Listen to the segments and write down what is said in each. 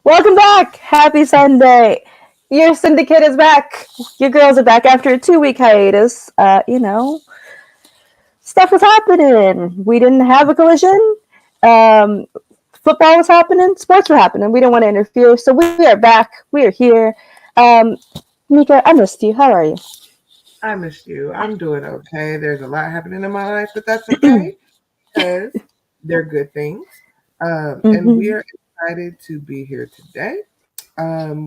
Welcome back. Happy Sunday. Your syndicate is back. Your girls are back after a 2-week hiatus. Stuff was happening. We didn't have a collision. Football was happening. Sports were happening. We didn't want to interfere. So we are back. We are here. Mika, I missed you. How are you? I missed you. I'm doing okay. There's a lot happening in my life, but that's okay because they're good things. And we are excited to be here today.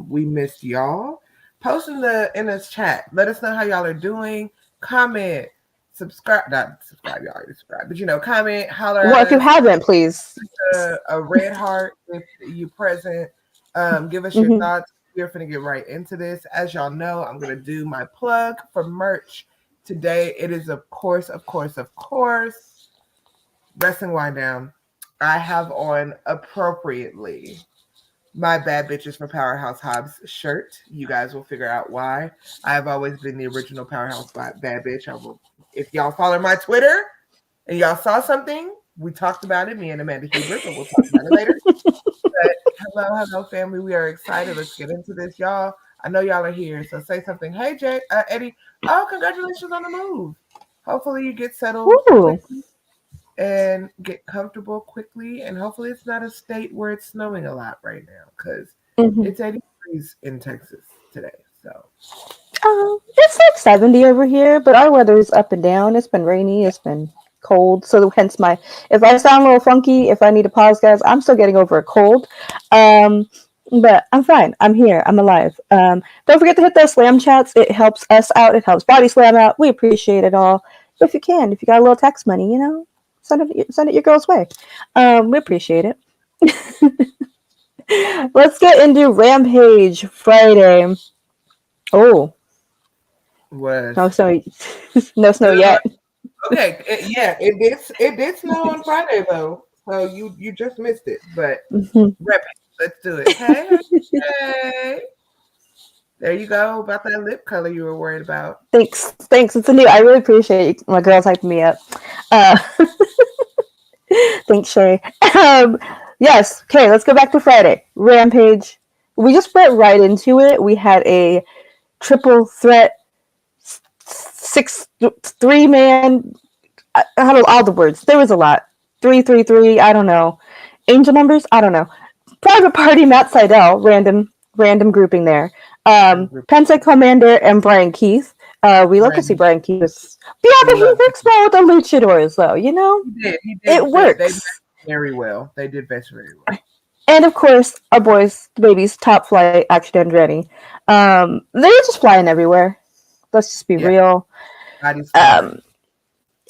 We missed y'all. Post in the chat. Let us know how y'all are doing. Comment, subscribe. Not subscribe, y'all already subscribe, but comment, holler. Well, if you haven't, please. A red heart if you present. Give us your thoughts. We're going to get right into this. As y'all know, I'm going to do my plug for merch today. It is, of course, Wrestling Wind Down. I have on appropriately my Bad Bitches for Powerhouse Hobbs shirt. You guys will figure out why. I have always been the original Powerhouse Bad Bitch. If y'all follow my Twitter and y'all saw something, we talked about it, me and Amanda Hubert, but we'll talk about it later. But hello, family. We are excited. Let's get into this, y'all. I know y'all are here, so say something. Hey, Eddie. Oh, congratulations on the move. Hopefully you get settled quickly and get comfortable quickly, and hopefully it's not a state where it's snowing a lot right now because it's 80 degrees in Texas today. So it's like 70 over here, but our weather is up and down. It's been rainy. It's been cold, so hence if I sound a little funky, if I need to pause, guys, I'm still getting over a cold, but I'm fine. I'm here. I'm alive. Don't forget to hit those slam chats. It helps us out. It helps BodySlam out. We appreciate it all. If you got a little tax money, send it your girl's way. We appreciate it. Let's get into Rampage Friday. Oh, what? No snow yet. Okay, it did snow on Friday though, so you just missed it. But let's do it. Hey, there you go about that lip color you were worried about. Thanks. It's a new. I really appreciate my girls hyping me up. Thanks, Shay. Yes. Okay, let's go back to Friday. Rampage. We just went right into it. We had a triple threat, 3-man. I don't know all the words. There was a lot. 3-3-3. I don't know. Angel numbers. I don't know. Private Party. Matt Sydal. Random grouping there. Penta Commander and Brian Keith. We love to see Brian Keith. Yeah, but he works well with the luchadors, though. He did. It works. They did very well. They did best very well. And of course, our boys, the babies, Top Flight, Action Andretti. They're just flying everywhere. Let's just be real.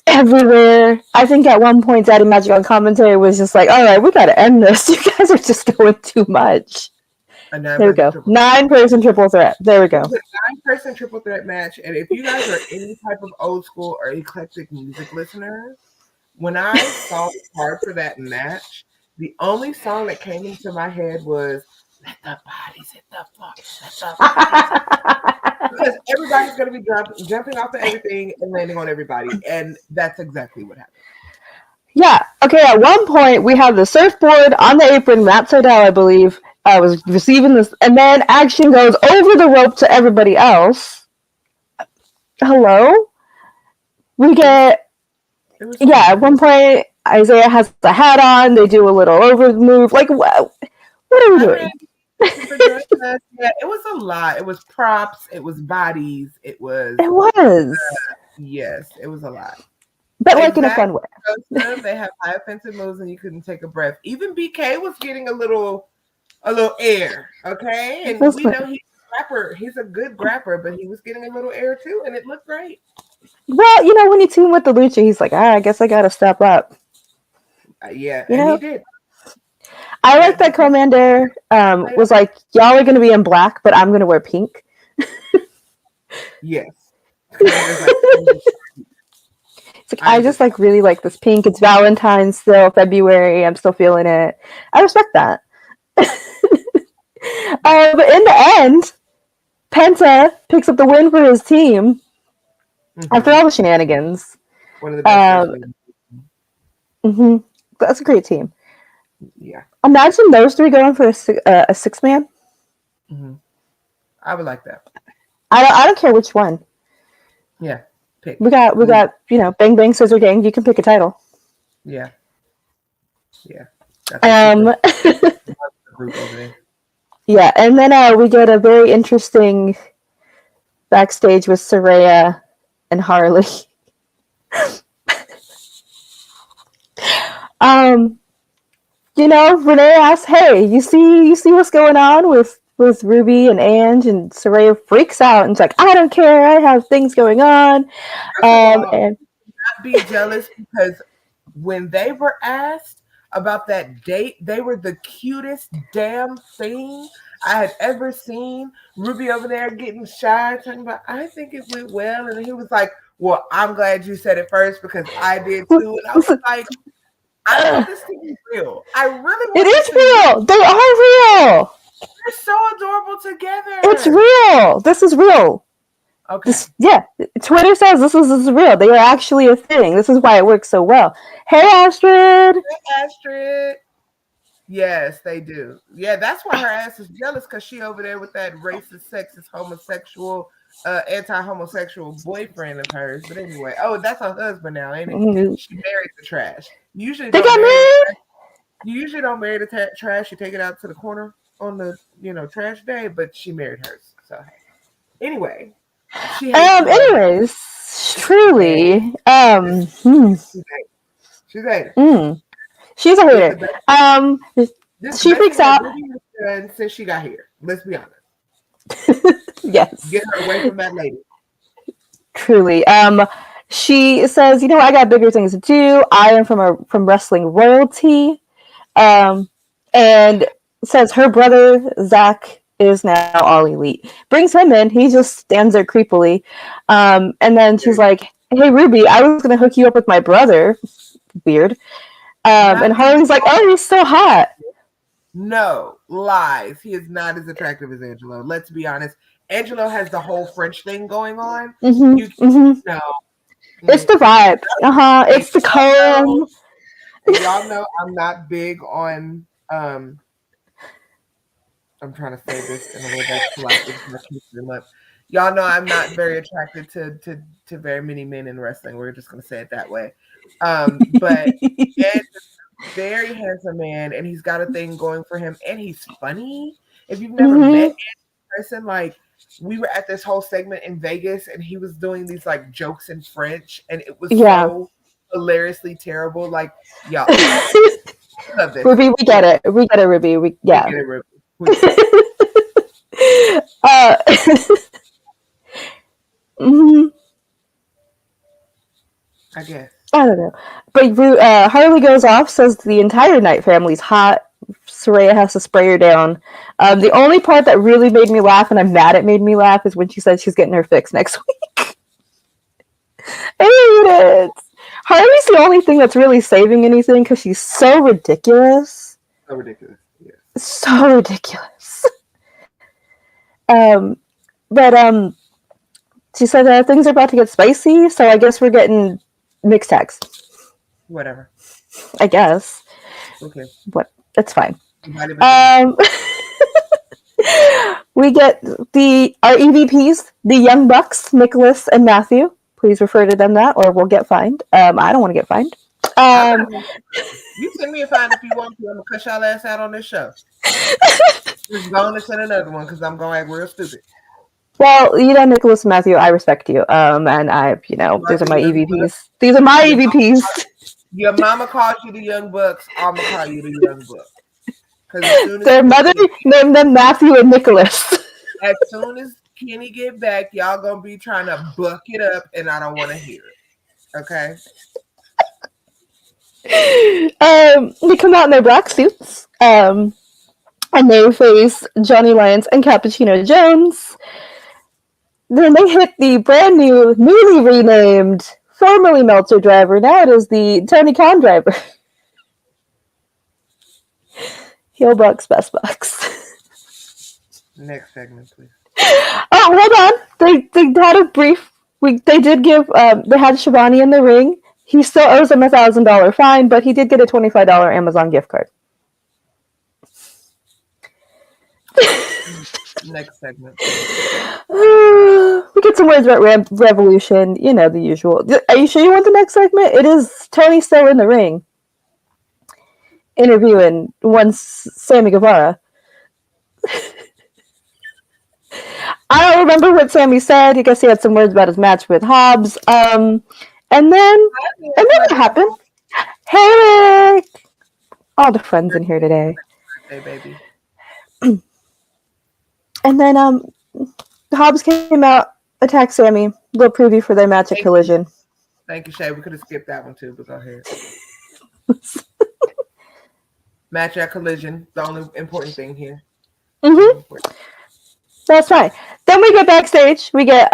Everywhere. I think at one point, Daddy Magic on commentary was just like, "All right, we got to end this. You guys are just going too much." There we go. 9-person triple threat. There we go. It was a 9-person triple threat match. And if you guys are any type of old school or eclectic music listeners, when I saw the card for that match, the only song that came into my head was "Let the Bodies Hit the Floor." Because everybody's going to be jumping off of everything and landing on everybody. And that's exactly what happened. Yeah. Okay, at one point, we have the surfboard on the apron. Matt Sydal, I believe, was receiving this. And then Action goes over the rope to everybody else. Hello? We get... Yeah, at one point, Isaiah has the hat on. They do a little over move. Like, what are we doing? Yeah, it was a lot. It was props. It was bodies. It was. Yes, it was a lot. But like in a fun way. They have high offensive moves, and you couldn't take a breath. Even BK was getting a little air. Okay, and we know he's a grapper. He's a good grapper, but he was getting a little air too, and it looked great. Well, when you tune with the lucha, he's like, I guess I gotta step up. Yeah, and he did. I like that Commander was like, y'all are going to be in black, but I'm going to wear pink. Yes. It's like, I just really like this pink. It's Valentine's still, February. I'm still feeling it. I respect that. But in the end, Penta picks up the win for his team after all the shenanigans. One of the best. That's a great team. Yeah. Imagine those three going for a six-man. Mm-hmm. I would like that. I don't care which one. Yeah, pick. We got Bang Bang Scissor Gang. You can pick a title. Yeah. Group over there. Yeah, and then we get a very interesting backstage with Saraya and Harley. Renee asks, "Hey, you see what's going on with Ruby and Ange?" And Saraya freaks out and is like, "I don't care. I have things going on." And not be jealous, because when they were asked about that date, they were the cutest damn thing I had ever seen. Ruby over there getting shy, talking about, "I think it went well," and he was like, "Well, I'm glad you said it first because I did too." And I was like, I want this to be real. I really want it is real. They are real. They're so adorable together. It's real. This is real. Okay. Twitter says this is real. They are actually a thing. This is why it works so well. Hey, Astrid. Hey, Astrid. Yes, they do. Yeah, that's why her ass is jealous, because she over there with that racist, sexist, homosexual, anti-homosexual boyfriend of hers. But anyway, that's her husband now, ain't it? Mm-hmm. She married the trash. You usually don't marry the trash. You take it out to the corner on the trash day, but she married hers. So anyway, anyways, truly, she's hater. She's a hater. She freaks out since she got here. Let's be honest. Yes. Get her away from that lady. Truly. She says, I got bigger things to do. I am from wrestling royalty. And says her brother, Zach, is now All Elite. Brings him in. He just stands there creepily. And then she's like, "Hey, Ruby, I was going to hook you up with my brother." Weird. And Harley's like, "Oh, he's so hot." No, lies. He is not as attractive as Angelo. Let's be honest. Angelo has the whole French thing going on. Mm-hmm. No. It's the vibe. It's the comb. Y'all know I'm not big on I'm trying to say this in a way that's polite. Y'all know I'm not very attracted to very many men in wrestling. We're just gonna say it that way. But Ed's a very handsome man, and he's got a thing going for him, and he's funny. If you've never met Ed in person, like, we were at this whole segment in Vegas, and he was doing these like jokes in French, and it was so hilariously terrible. Like, y'all love this. Ruby, we get it. We get it, Ruby. We get it, Ruby. I guess. I don't know. But Harley goes off, says the entire Knight family's hot. Saraya has to spray her down. The only part that really made me laugh, and I'm mad it made me laugh, is when she said she's getting her fix next week. I hate it. Harley's the only thing that's really saving anything, because she's so ridiculous. So ridiculous. Yeah. So ridiculous. She said things are about to get spicy, so I guess we're getting mixed tags. Whatever. I guess. Okay. What? That's fine. We get our EVPs, the Young Bucks, Nicholas and Matthew. Please refer to them that, or we'll get fined. I don't want to get fined. You send me a fine if you want to. I'm gonna cut y'all ass out on this show. Just going to send another one, because I'm gonna act real stupid. Well, Nicholas and Matthew, I respect you. And I, these are my EVPs. These are my EVPs. Your mama calls you the Young Bucks. I'm gonna call you the Young Bucks. Their mother named them Matthew and Nicholas. As soon as Kenny get back, y'all gonna be trying to buck it up, and I don't want to hear it. Okay. They come out in their black suits. And they face Johnny Lyons and Cappuccino Jones. Then they hit the brand new, newly renamed, formerly Meltzer driver. Now it is the Tony Khan driver. Heel Bucks, best Bucks. Next segment, please. Oh, hold on. They had a brief. They did give. They had Shivani in the ring. He still owes them $1,000 fine, but he did get a $25 Amazon gift card. Next segment. We get some words about Revolution. You know, the usual. Are you sure you want the next segment? It is Tony still in the ring, interviewing one Sammy Guevara. I don't remember what Sammy said. I guess he had some words about his match with Hobbs. And then what happened? Hey, Rick! All the friends in here today. Hey, baby. And then Hobbs came out, attacked Sammy. Little preview for their match at Collision. Thank you, Shay. We could have skipped that one too, but go ahead. Match at Collision. The only important thing here. Mm-hmm. That's right. Then we get backstage. We get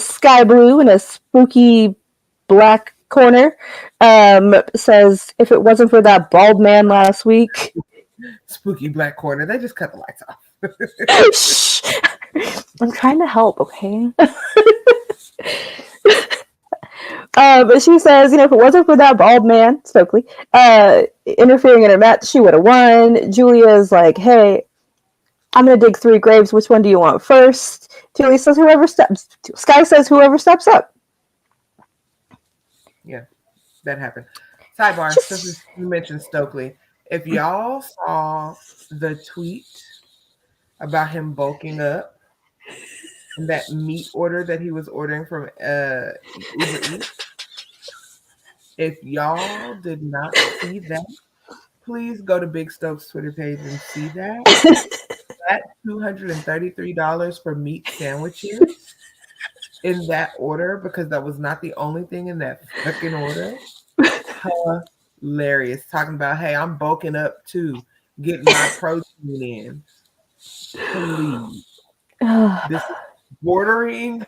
Sky Blue in a spooky black corner. Says, if it wasn't for that bald man last week. Spooky black corner. They just cut the lights off. Shh. I'm trying to help, okay? But she says, if it wasn't for that bald man, Stokely, interfering in her match, she would have won. Julia's like, hey, I'm going to dig 3 graves. Which one do you want first? Julia says, Sky says, whoever steps up. Yeah, that happened. Sidebar, since you mentioned Stokely, if y'all saw the tweet about him bulking up and that meat order that he was ordering from Uber Eats, if y'all did not see that, please go to Big Stokes' Twitter page and see that. That $233 for meat sandwiches in that order, because that was not the only thing in that fucking order. Hilarious. Talking about, hey, I'm bulking up too, getting my protein in. Please. This is bordering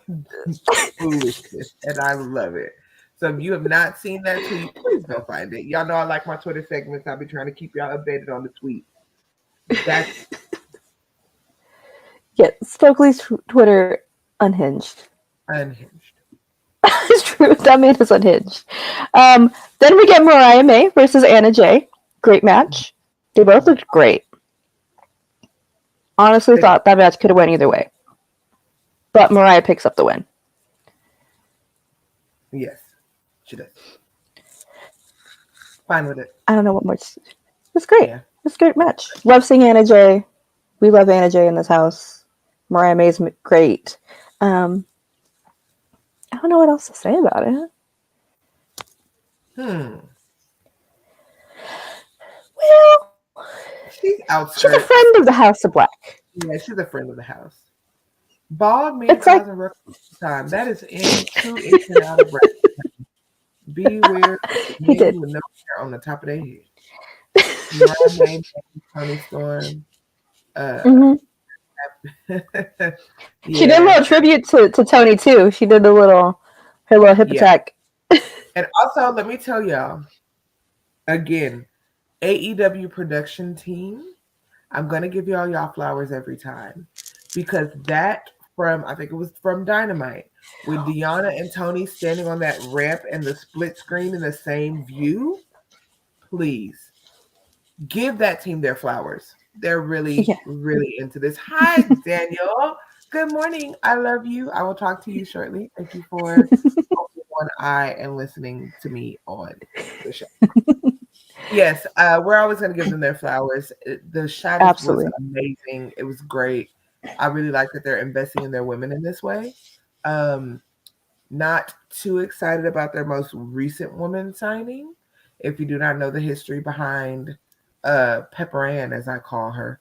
foolishness, and I love it. So if you have not seen that tweet, please go find it. Y'all know I like my Twitter segments. I'll be trying to keep y'all updated on the tweet. That's Stokely's Twitter unhinged. It's true. That man is unhinged. Then we get Mariah May versus Anna Jay. Great match. They both looked great. Honestly, thought that match could have went either way. But Mariah picks up the win. Yes, she does. Fine with it. I don't know what more. It's great. Yeah. It's a great match. Love seeing Anna Jay. We love Anna Jay in this house. Mariah May's great. I don't know what else to say about it. Well, she's outskirts. She's a friend of the House of Black. Yeah, she's a friend of the house. Bald man causing ruckus time. That is too in and out of breath. Beware. He did. With no hair on the top of their head. My name is Tony Storm. Yeah. She did a little tribute to Tony too. She did her little hip attack. And also, let me tell y'all again, AEW production team, I'm gonna give y'all flowers every time, because that I think it was from Dynamite, with Deanna and Tony standing on that ramp and the split screen in the same view. Please give that team their flowers. They're really, really into this. Hi, Daniel. Good morning. I love you. I will talk to you shortly. Thank you for opening one eye and listening to me on the show. Yes, we're always going to give them their flowers. The shot was amazing. It was great. I really like that they're investing in their women in this way. Not too excited about their most recent woman signing. If you do not know the history behind Pepper Ann, as I call her,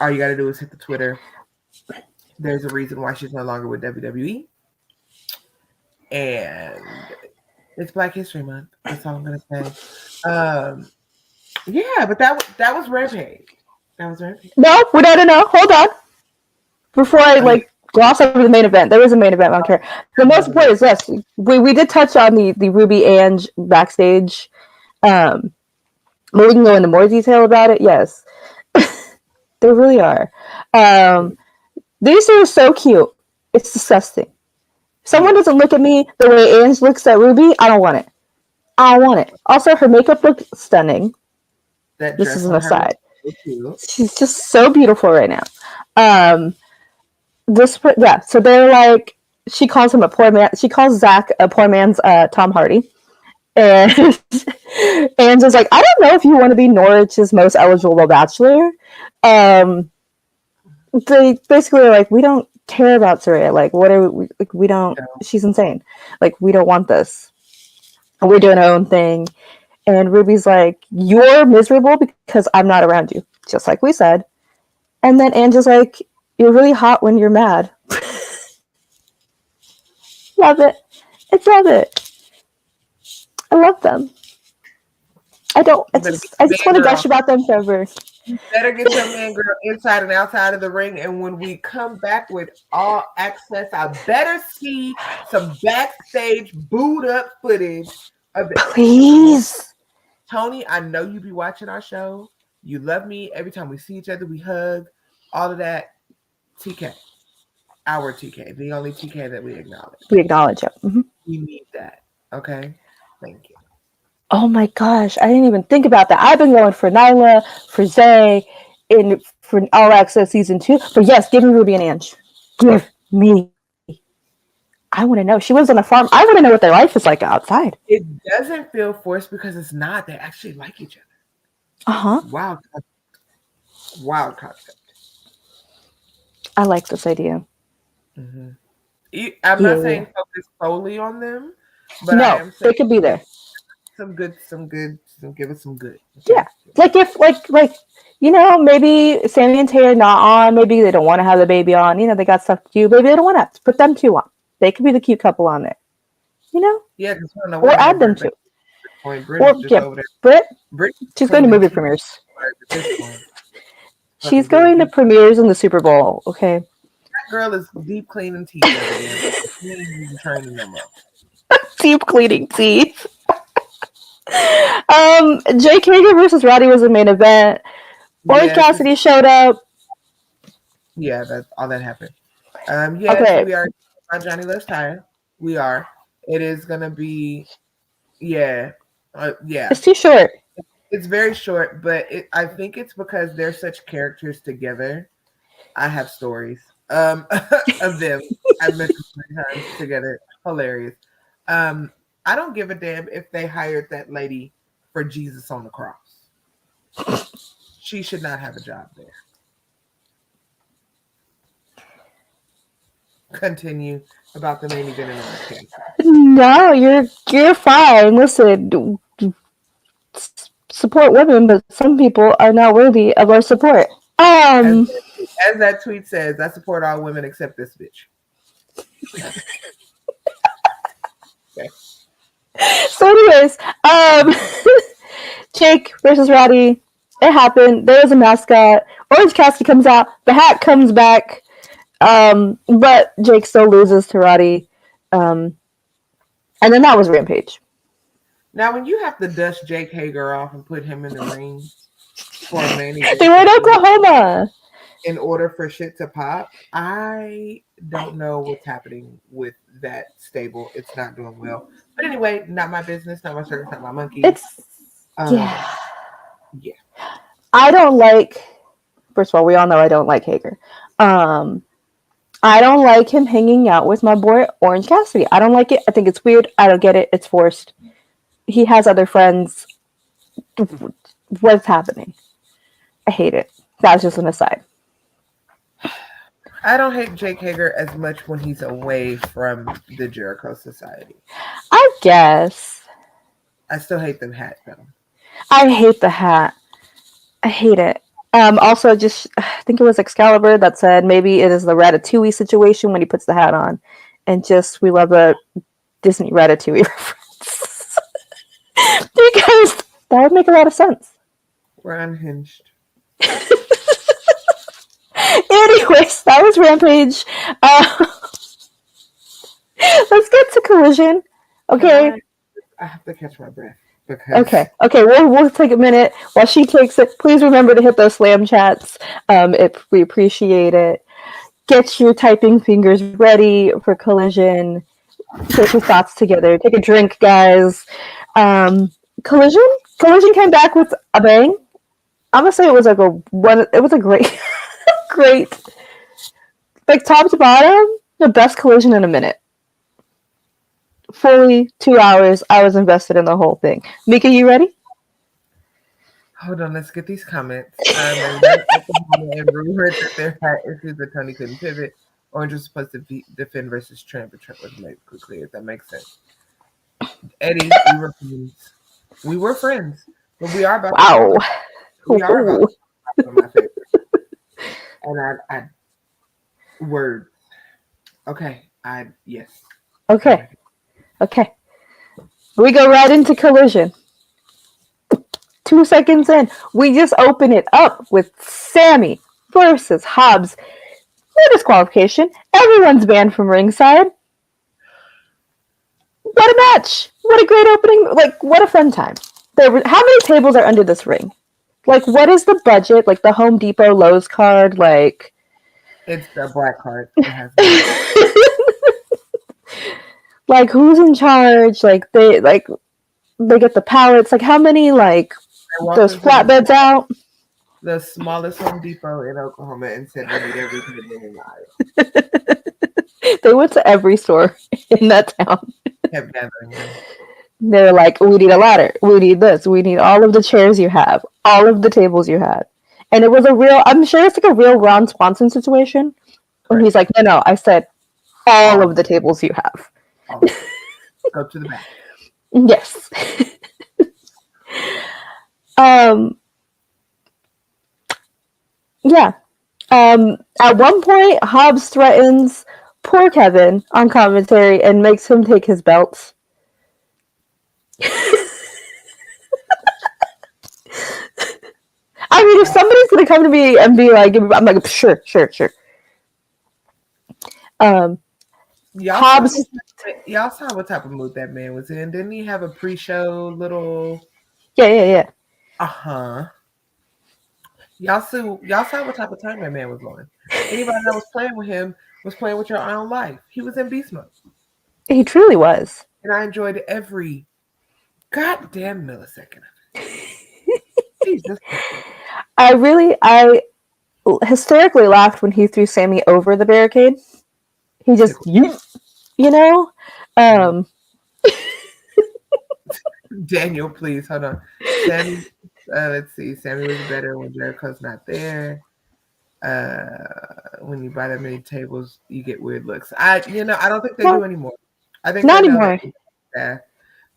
all you got to do is hit the Twitter. There's a reason why she's no longer with WWE. And it's Black History Month. That's all I'm going to say. Yeah, but that was Rampage. That was Rampage. No, we don't know. Hold on. Before I gloss over the main event, there is a main event. I don't care. The most important is this. We did touch on the Ruby Ange backstage. But we can go into more detail about it. Yes. They really are. These two are so cute. It's disgusting. If someone doesn't look at me the way Ange looks at Ruby, I don't want it. I don't want it. Also, her makeup looked stunning. This is an aside. She's just so beautiful right now. So they're like, she calls him a poor man. She calls Zach a poor man's Tom Hardy. And Angela's like, I don't know if you want to be Norwich's most eligible bachelor. They basically are like, we don't care about Soraya. Like, what are we, like, we don't, she's insane. Like, we don't want this. And we're doing our own thing. And Ruby's like, you're miserable because I'm not around you. Just like we said. And then Angela's like, you're really hot when you're mad. Love it. I love it. I love them. I just want to gush about them forever. You better get your man girl inside and outside of the ring. And when we come back with all access, I better see some backstage booed up footage of it. Please. Tony, I know you be watching our show. You love me. Every time we see each other, we hug. All of that. TK. Our TK. The only TK that we acknowledge. We acknowledge it. Mm-hmm. We need that. Okay? Thank you. Oh my gosh, I didn't even think about that. I've been going for Nyla, for Zay, and for All Access Season 2. But yes, give me Ruby and Ange. Give me. I want to know. She lives on a farm. I want to know what their life is like outside. It doesn't feel forced because it's not. They actually like each other. Uh-huh. Wild concept. I like this idea. Mm-hmm. I'm not saying focus solely on them, but no, I am saying they could be there. Give us some good. Okay? Yeah, like if you know, maybe Sammy and Tay are not on. Maybe they don't want to have the baby on. You know, they got stuff to do. Maybe they don't want to put them two on. They could be the cute couple on there. You know? Yeah, or add them to. Britt. She's going to movie premieres. She's going to premieres in the Super Bowl. Okay. That girl is deep cleaning teeth. Training them up. Deep cleaning teeth. Jake Hager versus Roddy was the main event. Orange Cassidy showed up. Yeah, that's all that happened. Okay. We are on Johnny Loves Tire. We are. It is gonna be. Yeah. It's too short. It's very short, but I think it's because they're such characters together. I have stories of them. I've met them 3 times together. Hilarious. I don't give a damn if they hired that lady for Jesus on the cross. She should not have a job there. Continue about the main event in the case. No, you're fine. Listen, support women, but some people are not worthy of our support. As that tweet says, I support all women except this bitch. Okay. So anyways, Jake versus Roddy, it happened. There was a mascot. Orange Cassidy comes out. The hat comes back. But Jake still loses to Roddy. And then that was Rampage. Now, when you have to dust Jake Hager off and put him in the ring for a man, they were in Oklahoma. In order for shit to pop, I don't know what's happening with that stable. It's not doing well. But anyway, not my business, not my circus, not my monkey. Yeah. I don't like. First of all, we all know I don't like Hager. I don't like him hanging out with my boy Orange Cassidy. I don't like it. I think it's weird. I don't get it. It's forced. He has other friends. What's happening? I hate it. That's just an aside. I don't hate Jake Hager as much when he's away from the Jericho Society. I guess. I still hate them hat though. I hate the hat. I hate it. Also, I think it was Excalibur that said maybe it is the Ratatouille situation when he puts the hat on. And we love a Disney Ratatouille reference. Because that would make a lot of sense. We're unhinged. Anyways, that was Rampage. Let's get to Collision. Okay. I have to catch my breath. Okay. We'll take a minute while she takes it. Please remember to hit those slam chats. We appreciate it. Get your typing fingers ready for Collision. Get your thoughts together. Take a drink, guys. Collision came back with a bang. I'm gonna say it was like it was a great, great, like top to bottom, the best collision in a minute. Fully 2 hours. I was invested in the whole thing. Mika, you ready? Hold on, let's get these comments. There's no Oklahoma and rumored that there had issues that Tony couldn't pivot. Orange was supposed to defend versus Trent, but Trent was made clear. That makes sense. Eddie, we were friends. We were friends, but we are about Wow. to we are about to my favorite. And I words. Okay. Yes. Okay. Okay. We go right into collision. 2 seconds in, we just open it up with Sammy versus Hobbs. No disqualification. Everyone's banned from ringside. What a match! What a great opening! Like, what a fun time. How many tables are under this ring? Like, what is the budget? Like the Home Depot Lowe's card? Like, it's the black card. like, who's in charge? Like, they get the pallets. Like, how many those flatbeds out? The smallest Home Depot in Oklahoma and said we need everything in the aisle. They went to every store in that town. Kept gathering them. They're like, we need a ladder. We need this. We need all of the chairs you have. All of the tables you had. And it was I'm sure it's like a real Ron Swanson situation. Where he's like, no, I said all of the tables you have. Go to the back. Yes. Yeah. At one point, Hobbs threatens poor Kevin on commentary and makes him take his belt. I mean, if somebody's gonna come to me and be like, I'm like, sure. Hobbs. Y'all saw what type of mood that man was in. Didn't he have a pre-show little? Yeah. Y'all saw what type of time that man was on. Anybody that was playing with him was playing with your own life. He was in beast mode. He truly was. And I enjoyed every goddamn millisecond of it. Jesus. I hysterically laughed when he threw Sammy over the barricade. He just, Daniel, please hold on. Sammy, let's see. Sammy was better when Jericho's not there. When you buy that many tables, you get weird looks. I don't think they do anymore. I think not anymore.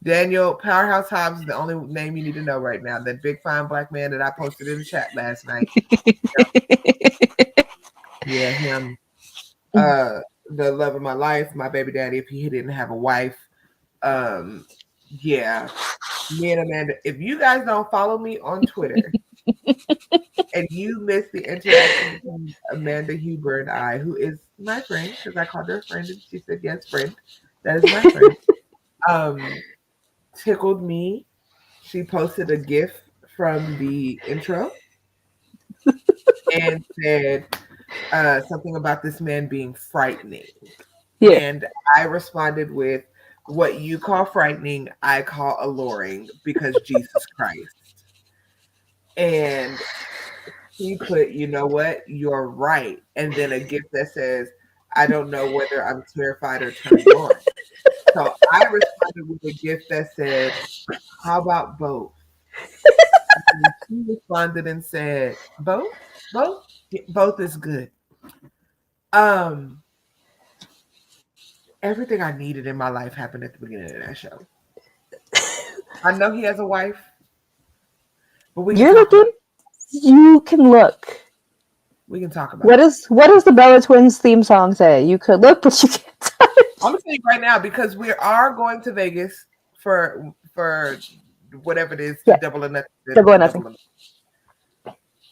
Daniel, Powerhouse Hobbs is the only name you need to know right now. That big fine black man that I posted in the chat last night. Yeah, him. The love of my life, my baby daddy, if he didn't have a wife. Yeah. Me and Amanda, if you guys don't follow me on Twitter and you miss the interaction between Amanda Huber and I, who is my friend, because I called her a friend and she said, yes, friend. That is my friend. Tickled me. She posted a GIF from the intro and said something about this man being frightening. Yeah. And I responded with, what you call frightening, I call alluring, because Jesus Christ. And he put, you know what? You're right. And then a gift that says, I don't know whether I'm terrified or turned on. So I responded with a gift that said, how about both? And he responded and said, both? Both is good. Everything I needed in my life happened at the beginning of that show. I know he has a wife, but you're looking. You can look. We can talk about what does the Bella Twins theme song say? You could look, but you can't touch. I'm gonna tell you right now, because we are going to Vegas for whatever it is, double or nothing.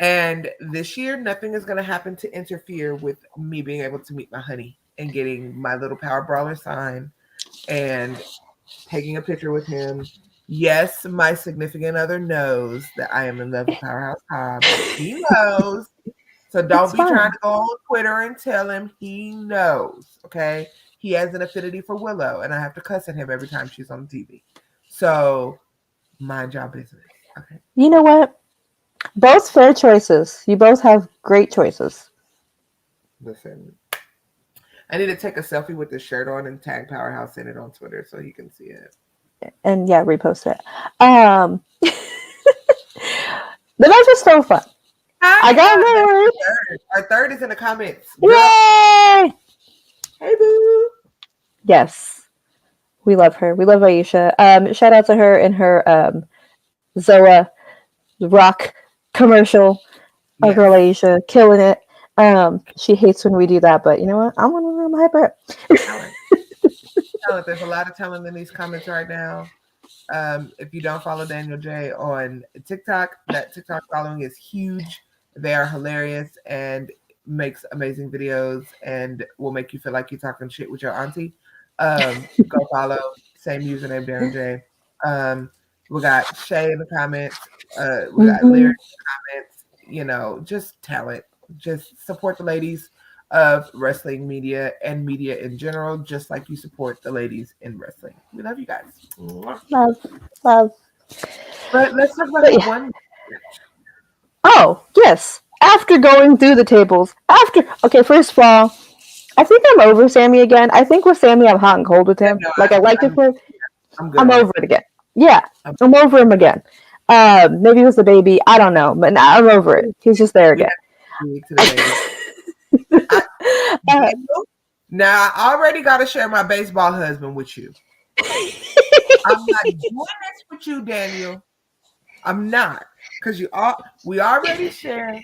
And this year, nothing is gonna happen to interfere with me being able to meet my honey and getting my little Power Brawler sign and taking a picture with him. Yes, my significant other knows that I am in love with Powerhouse Hobbs. He knows. So don't be trying to go on Twitter and tell him. He knows, okay? He has an affinity for Willow, and I have to cuss at him every time she's on TV. So mind your business, okay? You know what? Both fair choices. You both have great choices. Listen, I need to take a selfie with this shirt on and tag Powerhouse in it on Twitter so he can see it. And yeah, repost it. The match was so fun. I got married. Our third is in the comments. Yay! Hey, boo. Yes. We love her. We love Aisha. Shout out to her and her Zoa rock commercial. Our girl Aisha, killing it. She hates when we do that, but you know what? I'm gonna hyper. There's a lot of talent in these comments right now. If you don't follow Daniel J on TikTok, that TikTok following is huge. They are hilarious and makes amazing videos and will make you feel like you're talking shit with your auntie. Go follow. Same username, Daniel J. We got Shay in the comments. We got Lyric in the comments. You know, just talent. Just support the ladies of wrestling media and media in general, just like you support the ladies in wrestling. We love you guys. Love. But let's talk about the one. Oh, yes. After going through the tables, okay, first of all, I think I'm over Sammy again. I think with Sammy, I'm hot and cold with him. I liked it for. I'm over it again. Yeah, I'm over him again. Maybe it was the baby. I don't know, but now I'm over it. He's just there again. Now I already got to share my baseball husband with you. I'm not doing this with you, Daniel. I'm not, because we already share.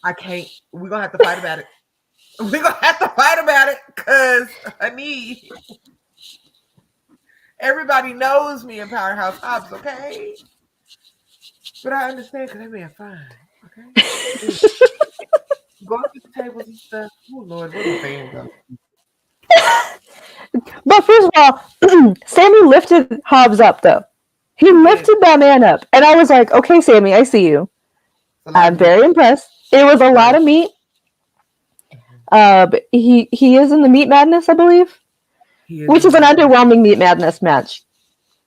I can't. We're gonna have to fight about it. We're gonna have to fight about it, because honey, everybody knows me in Powerhouse Hobbs, okay? But I understand because they're being fine, okay? Go to the tables and stuff. Oh Lord, where the fans go? But first of all, Sammy lifted Hobbs up though. He lifted that man up, and I was like, "Okay, Sammy, I see you. I'm very impressed." It was a lot of meat. But he is in the Meat Madness, I believe, which is an underwhelming Meat Madness match.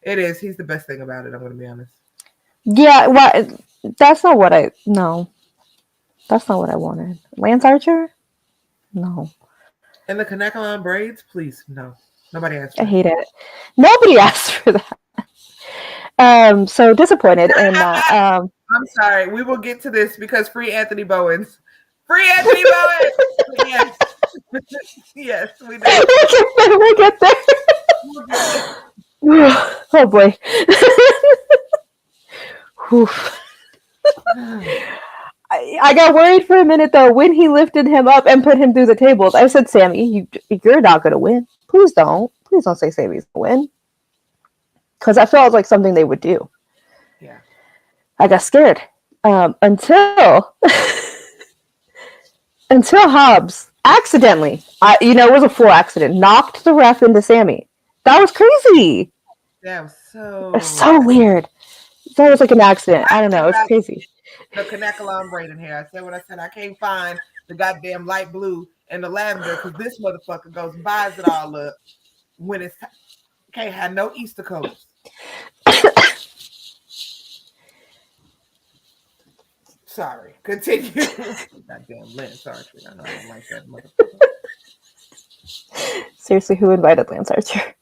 It is. He's the best thing about it. I'm going to be honest. Yeah, well, that's not what I. No, that's not what I wanted. Lance Archer? No. And the Kanekalan braids, please, no. Nobody asked for that. I hate it. Nobody asked for that. So disappointed in that. I'm sorry. We will get to this because free Anthony Bowens. Free Anthony Bowens! Yes. Yes, we do. We'll get there. Oh boy. I got worried for a minute though when he lifted him up and put him through the tables. I said, Sammy, you're not gonna win. Please don't say Sammy's gonna win, because I felt like something they would do. Yeah. I got scared until Hobbs accidentally, it was a full accident, knocked the ref into Sammy. That was crazy. That was so weird. That was like an accident. I don't know. It's crazy. The Kanekalan braid in here. I said what I said. I can't find the goddamn light blue and the lavender because this motherfucker goes and buys it all up when it's can't have no Easter colors. Sorry. Continue. Goddamn Lance Archer. I know I don't like that motherfucker. Seriously, who invited Lance Archer?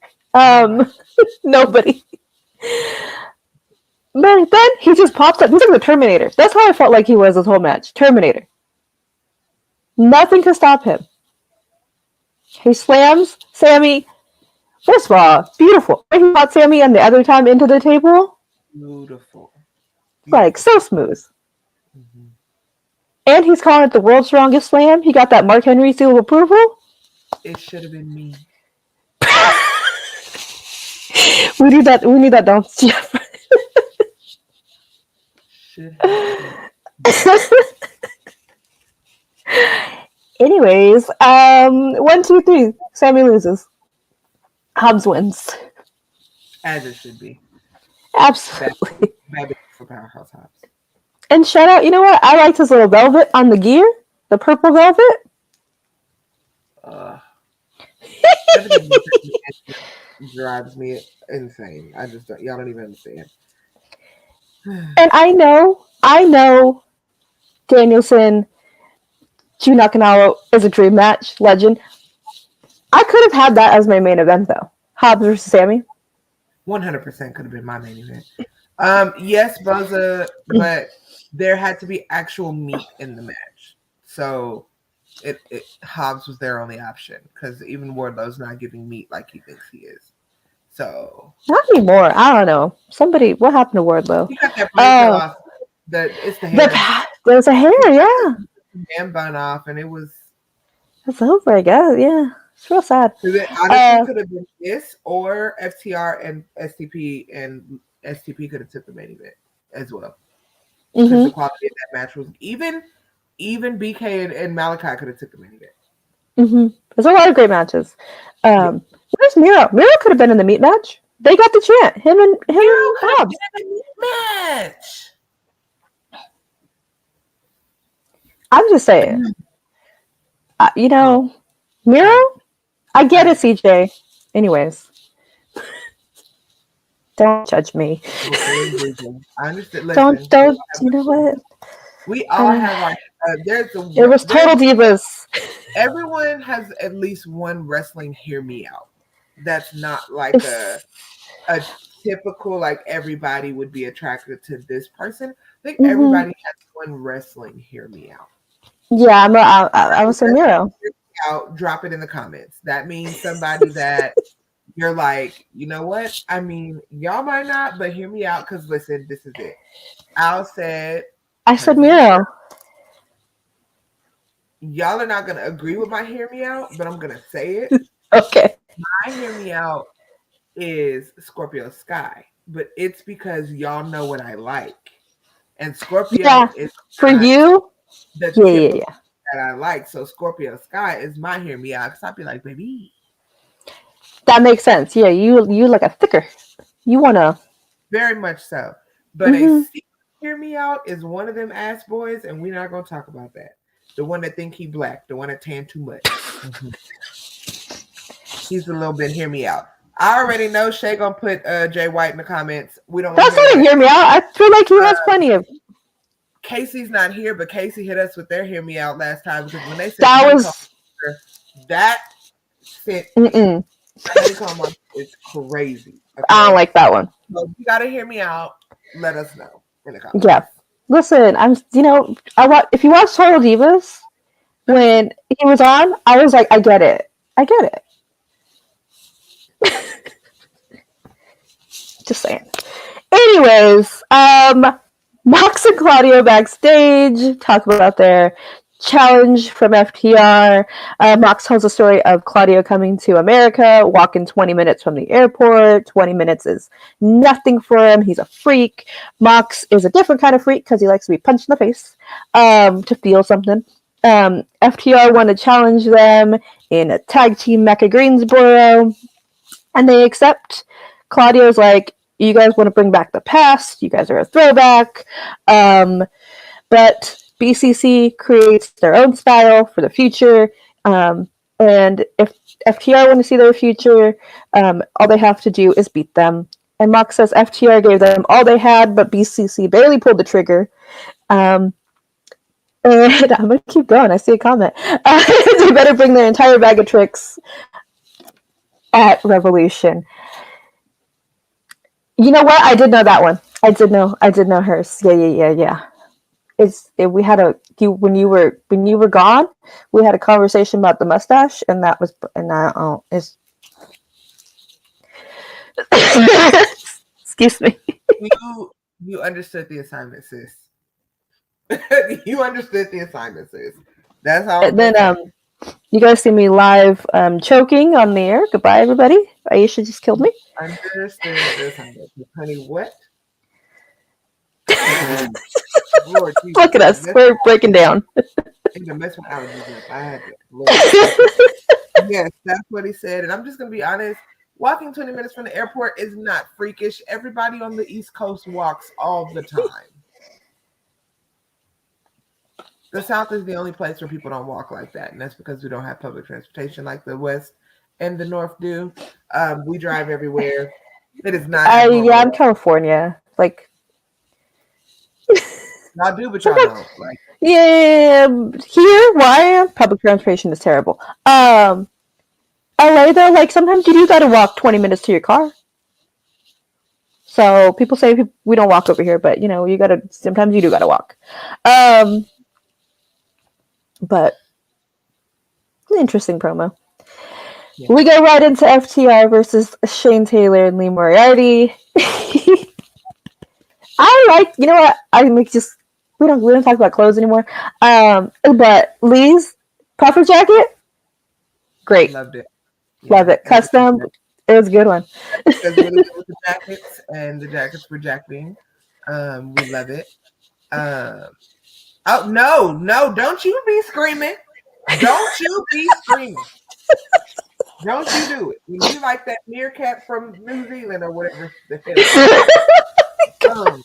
Nobody. But then he just pops up. He's like the Terminator. That's how I felt like he was this whole match. Terminator. Nothing could stop him. He slams Sammy. First of all, beautiful. When he brought Sammy and the other time into the table. Beautiful. Like, so smooth. Mm-hmm. And he's calling it the world's strongest slam. He got that Mark Henry seal of approval. It should have been me. We need that dance. Anyways, 1, 2, 3. Sammy loses. Hobbs wins. As it should be. Absolutely. Bad for Powerhouse Hobbs. And shout out, you know what? I liked his little velvet on the gear. The purple velvet. Drives me insane. I just don't. Y'all don't even understand. And I know Danielson, Jun Akiyama is a dream match, legend. I could have had that as my main event though. Hobbs versus Sammy. 100% could have been my main event. Yes, Buzza, but there had to be actual meat in the match. So Hobbs was their only option because even Wardlow's not giving meat like he thinks he is. So not anymore. I don't know. What happened to Wardlow? He got that ponytail off. It's the hair. There was a hair, yeah. Man bun off, and it was. It's over, I guess. Yeah, it's real sad. It honestly could have been this or FTR and STP could have took the main event as well. Because the quality of that match was even BK and Malachi could have took the main event. There's a lot of great matches. Where's Miro? Miro could have been in the meat match. They got the chant. Him and Hobbs. Match. I'm just saying. Miro. I get it, CJ. Anyways, don't judge me. I understand. Don't. You know what? We all have like. It was total divas. Everyone has at least one wrestling hear me out. That's not like a typical like everybody would be attracted to this person. I think everybody has one wrestling hear me out. Yeah, I was a Miro. Drop it in the comments. That means somebody that you're like, you know what? I mean, y'all might not, but hear me out because listen, this is it. I said Miro. Y'all are not going to agree with my hear me out, but I'm going to say it. Okay. My hear me out is Scorpio Sky, but it's because y'all know what I like. And Scorpio is for you. Yeah. That I like. So Scorpio Sky is my hear me out because I'd be like, baby. That makes sense. Yeah, you like a thicker. You want to. Very much so. But a secret hear me out is one of them ass boys, and we're not going to talk about that. The one that think he black, the one that tan too much. He's a little bit hear me out. I already know Shay gonna put Jay White in the comments. We don't. That's not a hear me out. I feel like he has plenty of. Casey's not here, but Casey hit us with their hear me out last time because when they said that sent honeycomb is crazy. Okay? I don't like that one. So you gotta hear me out. Let us know in the comments. Yeah. Listen, if you watch Total Divas, when he was on, I was like, I get it. Just saying. Anyways, Mox and Claudio backstage talk about their challenge from FTR. Mox tells a story of Claudio coming to America, walking 20 minutes from the airport. 20 minutes is nothing for him. He's a freak. Mox is a different kind of freak because he likes to be punched in the face to feel something. FTR want to challenge them in a tag team match at Greensboro, and they accept. Claudio's like, you guys want to bring back the past. You guys are a throwback. But BCC creates their own style for the future. And if FTR want to see their future, all they have to do is beat them. And Mox says FTR gave them all they had, but BCC barely pulled the trigger. And I'm going to keep going. I see a comment. They better bring their entire bag of tricks at Revolution. You know what? I did know that one. I did know hers. Yeah. When you were gone, we had a conversation about the mustache, and excuse me. You understood the assignment, sis. You understood the assignment, sis. That's how. And then you guys see me live choking on the air. Goodbye, everybody. Aisha just killed me. Understood the assignment, honey. What? Lord, look at us. We're breaking down. Yes, that's what he said. And I'm just going to be honest. Walking 20 minutes from the airport is not freakish. Everybody on the East Coast walks all the time. The South is the only place where people don't walk like that. And that's because we don't have public transportation like the West and the North do. We drive everywhere. It is not. Yeah, I'm California. Like, Y'all do, but y'all don't. Like, Yeah, here, why? Public transportation is terrible. LA though, like sometimes you do gotta walk 20 minutes to your car. So people say we don't walk over here, but you gotta. Sometimes you do gotta walk. But interesting promo. Yeah. We go right into FTR versus Shane Taylor and Lee Moriarty. I like, you know what? I make just we don't talk about clothes anymore. But Lee's puffer jacket, great. Loved it. Yeah, love it. Custom. It was a good one. It was really good with the jackets, and the jackets were jacketing. We love it. Oh no! Don't you be screaming! Don't you be screaming! Don't you do it? When you like that meerkat from New Zealand or whatever the hell.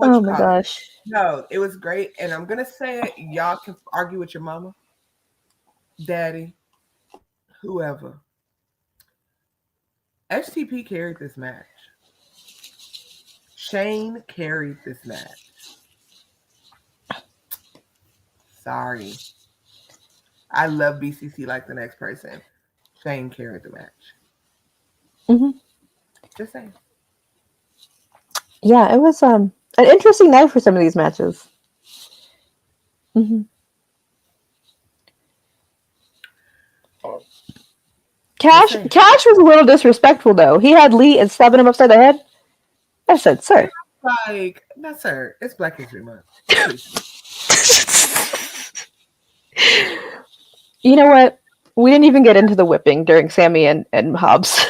Oh my gosh! No, it was great, and I'm gonna say it. Y'all can argue with your mama, daddy, whoever. STP carried this match. Shane carried this match. Sorry. I love BCC like the next person. Shane carried the match. Mm-hmm. Just saying. Yeah, it was an interesting night for some of these matches. Mm-hmm. Cash was a little disrespectful though. He had Lee and stabbing him upside the head. I said, "Sir." Like, no, sir. It's Black History Month. You know what? We didn't even get into the whipping during Sammy and Hobbs.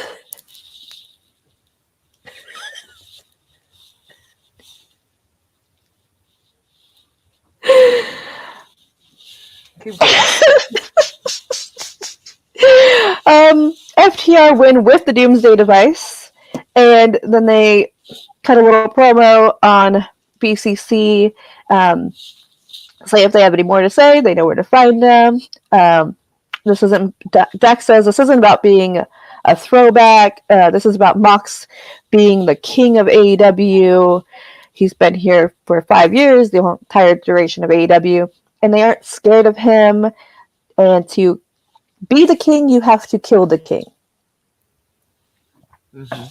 FTR win with the Doomsday device, and then they cut a little promo on BCC. Say if they have any more to say, they know where to find them. This isn't. Dex says this isn't about being a throwback. This is about Mox being the king of AEW. He's been here for 5 years, the entire duration of AEW, and they aren't scared of him. And to be the king, you have to kill the king. Mm-hmm.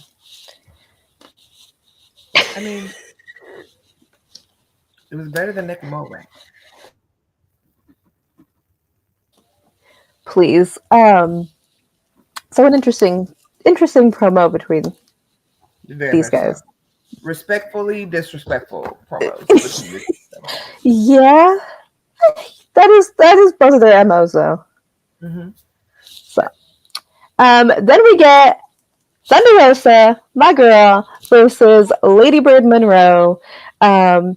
I mean, it was better than Nick Mulray. Please. So an interesting promo between these guys. So. Respectfully disrespectful promos. Yeah, that is both of their MOs though. Mm-hmm. So, then we get Thunder Rosa, my girl, versus Lady Bird Monroe. Thunder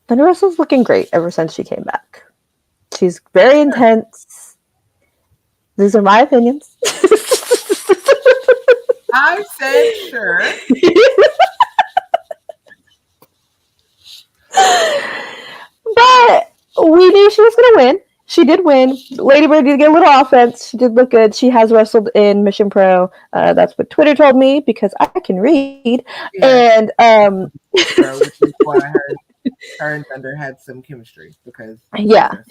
Rosa's looking great ever since she came back. She's very intense. These are my opinions. I said sure. But we knew she was going to win. She did win. Lady Bird did get a little offense. She did look good. She has wrestled in Mission Pro. That's what Twitter told me because I can read. Yeah. And which is why her and Thunder had some chemistry because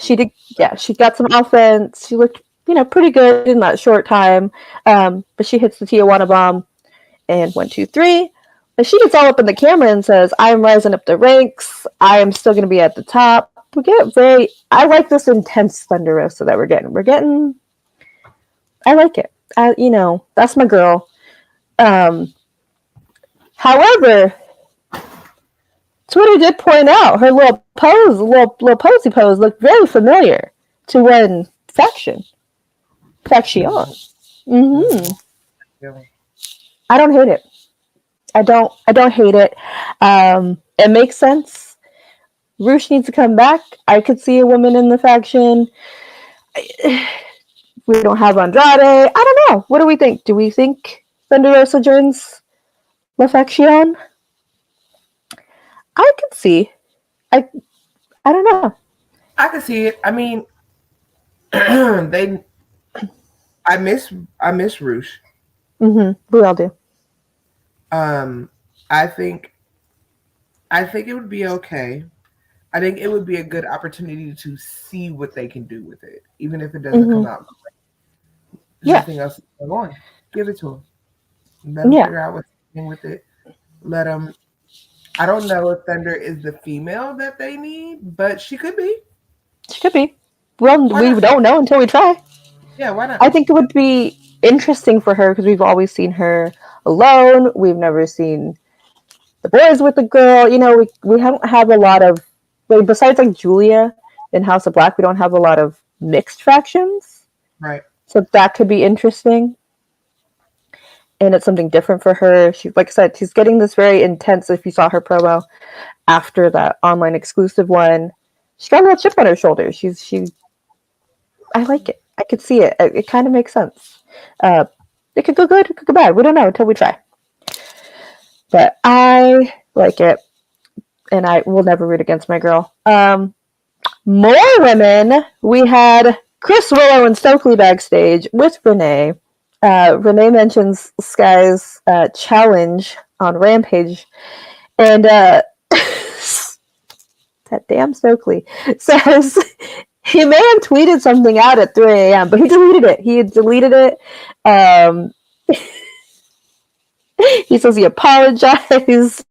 she did. Yeah, she got some offense. She looked pretty good in that short time. But she hits the Tijuana bomb and 1, 2, 3. And she gets all up in the camera and says, "I'm rising up the ranks. I am still going to be at the top." We get I like this intense Thunder Rosa that we're getting. I like it. That's my girl. However, Twitter did point out her little posy pose looked very familiar to one faction. Mm-hmm. I don't hate it. I don't hate it. It makes sense. Roosh needs to come back. I could see a woman in the faction. We don't have Andrade. I don't know. What do we think? Do we think Thunder Rosa joins La Faction? I could see. I don't know. I could see it. I mean, I miss Roosh. Mm-hmm. We all do. I think I think it would be okay. I think it would be a good opportunity to see what they can do with it, even if it doesn't come Hmm. out. There's Yeah, nothing else going on. Give it to them. Let them yeah, figure out what's happening with it. Let them. I don't know if Thunder is the female that they need, but she could be. she could be. Well, Why we not? don't know until we try. Yeah, why not? I think it would be interesting for her because we've always seen her alone. We've never seen the boys with the girl. You know, we haven't had a lot of, like, besides like Julia in House of Black, we don't have a lot of mixed factions. Right. So that could be interesting. And it's something different for her. She, like I said, she's getting this very intense. If you saw her promo after that online exclusive one, she got a little chip on her shoulder. She. I like it. I could see it. It kind of makes sense. Uh, it could go good. It could go bad. We don't know until we try. But I like it, and I will never root against my girl. More women. We had Chris Willow and Stokely backstage with Renee. Renee mentions Sky's challenge on Rampage, and that damn Stokely says he may have tweeted something out at 3 a.m., but he deleted it. He had deleted it. Um, he says he apologized.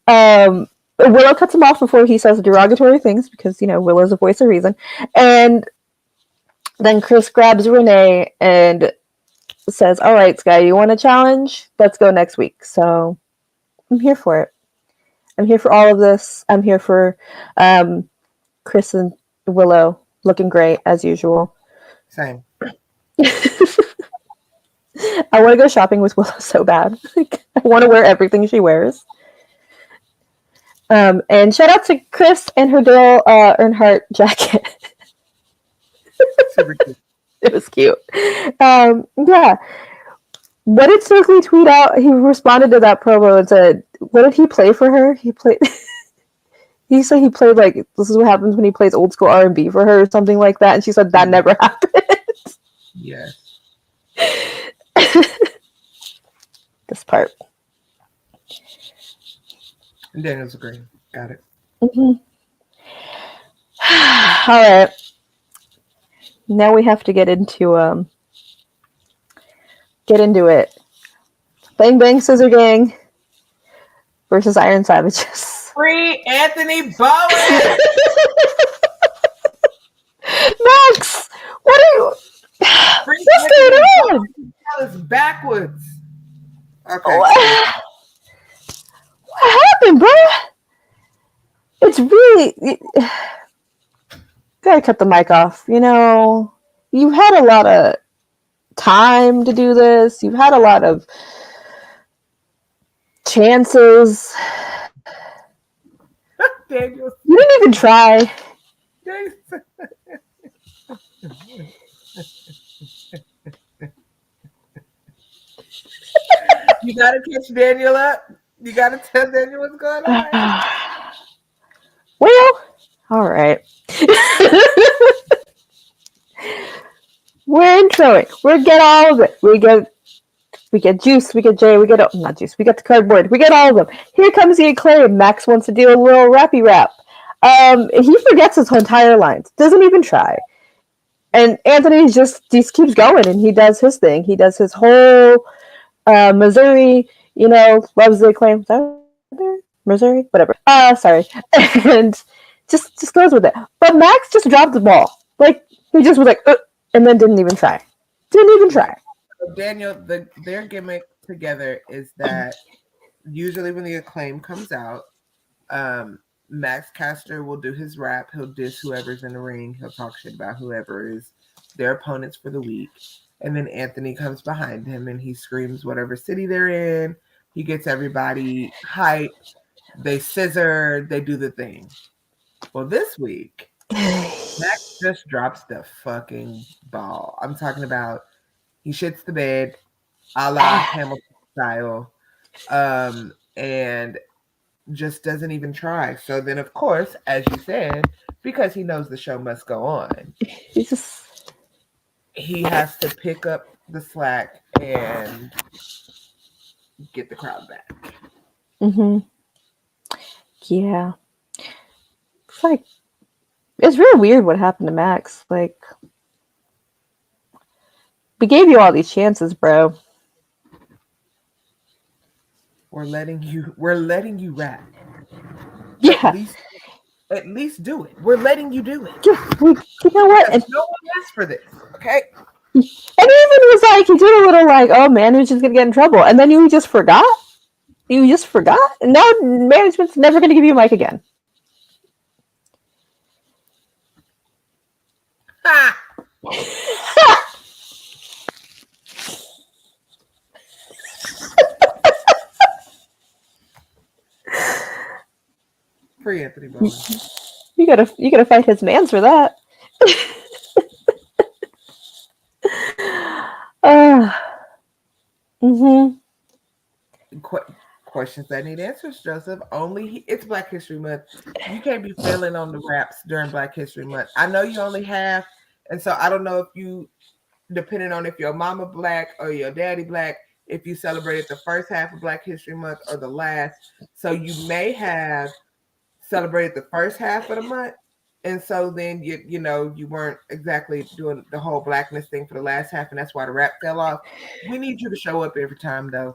Willow cuts him off before he says derogatory things because, you know, Willow's a voice of reason. And then Chris grabs Renee and says, all right, Sky, you want a challenge? Let's go next week. So I'm here for it. I'm here for all of this. I'm here for Chris and Willow looking great as usual. Same. I want to go shopping with Willow so bad. Like, I want to wear everything she wears. And shout out to Chris and her Dale Earnhardt jacket. Super cute. It was cute. Yeah. What did Stokely tweet out? He responded to that promo and said, what did he play for her? He played... He said he played, like, this is what happens when he plays old school R&B for her or something like that. And she said that never happened. Yes. This part. And Daniel's agreeing. Got it. Mm-hmm. All right. Now we have to get into it. Bang Bang Scissor Gang versus Iron Savages. Free Anthony Bowen! Max! What are you... Free What's going Anthony on? Bowen! Tell us backwards. Okay. What happened, bro? It's really... Gotta cut the mic off. You know, you've had a lot of time to do this. You've had a lot of chances. Daniel. You didn't even try. You gotta catch Daniel up. You gotta tell Daniel what's going on. Well, all right. We're introing. We get all of it. We get Juice. We get Jay. We get not Juice. We get the cardboard. We get all of them. Here comes the Acclaim. Max wants to do a little rappy rap. He forgets his entire lines. Doesn't even try. And Anthony just keeps going, and he does his thing. He does his whole Missouri. You know, loves the Acclaim. Is that there? Missouri, whatever. Sorry. And just goes with it. But Max just dropped the ball. Like, he just was like, and then didn't even try. Didn't even try. Daniel, their gimmick together is that usually when the Acclaim comes out, Max Caster will do his rap. He'll diss whoever's in the ring. He'll talk shit about whoever is their opponents for the week. And then Anthony comes behind him and he screams whatever city they're in. He gets everybody hyped. They scissor. They do the thing. Well, this week, Max just drops the fucking ball. I'm talking about he shits the bed, a la Hamilton style, and just doesn't even try. So then, of course, as you said, because he knows the show must go on, he has to pick up the slack and get the crowd back. Mm-hmm. Yeah. It's like, it's real weird what happened to Max. Like, we gave you all these chances, bro. We're letting you rap. Yeah. At least do it. We're letting you do it. Yeah, you know what? And no one asked for this. Okay. he even was like, he did a little like, oh, management's gonna get in trouble, and then you just forgot. You just forgot, and now management's never gonna give you a mic again. Ha! Free Anthony Bowen. You gotta fight his mans for that. Mm-hmm. Questions that need answers, Joseph. It's Black History Month. You can't be failing on the raps during Black History Month. I know you only have, and so I don't know if you, depending on if your mama black or your daddy black, if you celebrated the first half of Black History Month or the last. So you may have celebrated the first half of the month, and so then you weren't exactly doing the whole blackness thing for the last half, and that's why the rap fell off. We need you to show up every time, though.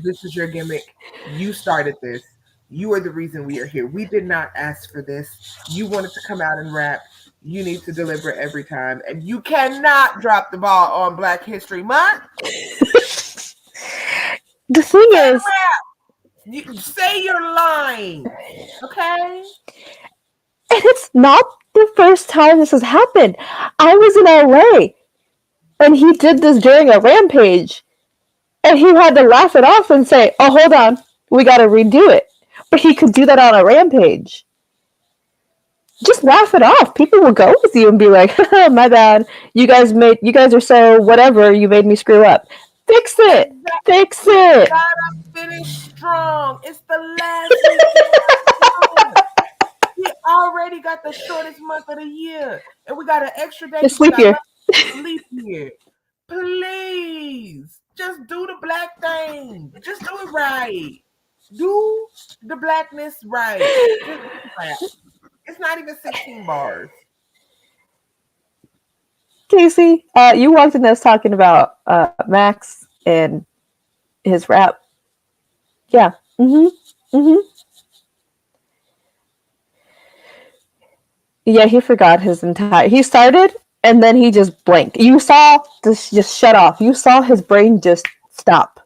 This is your gimmick. You started this. You are the reason we are here. We did not ask for this. You wanted to come out and rap. You need to deliver every time, and you cannot drop the ball on Black History Month. The thing is, you say you're lying, okay? And it's not the first time this has happened. I was in LA, and he did this during a Rampage, and he had to laugh it off and say, "Oh, hold on, we got to redo it." But he could do that on a Rampage. Just laugh it off. People will go with you and be like, "My bad. You guys are so whatever. You made me screw up. Fix it. Fix it." Gotta finish strong. It's the last week. We already got the shortest month of the year, and we got an extra day. Sleep year. Sleep year. Please, just do the black thing. Just do it right. Do the blackness right. It's not even 16 bars. Casey, you walked in us talking about Max and his rap. Yeah. Yeah, he forgot his entire. He started and then he just blinked. You saw this just shut off. You saw his brain just stop.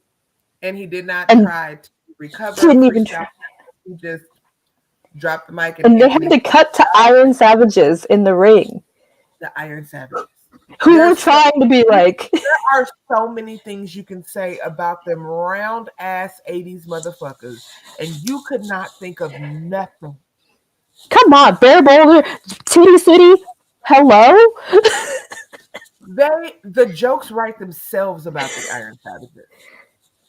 And he did not try to recover. Didn't even try. He just dropped the mic. And they had to cut to Iron Savages in the ring. The Iron Savages. Who were trying to be like. There are so many things you can say about them round ass 80s motherfuckers, and you could not think of nothing. Come on, Bear Boulder, Titty City, hello? The jokes write themselves about the Iron Savages.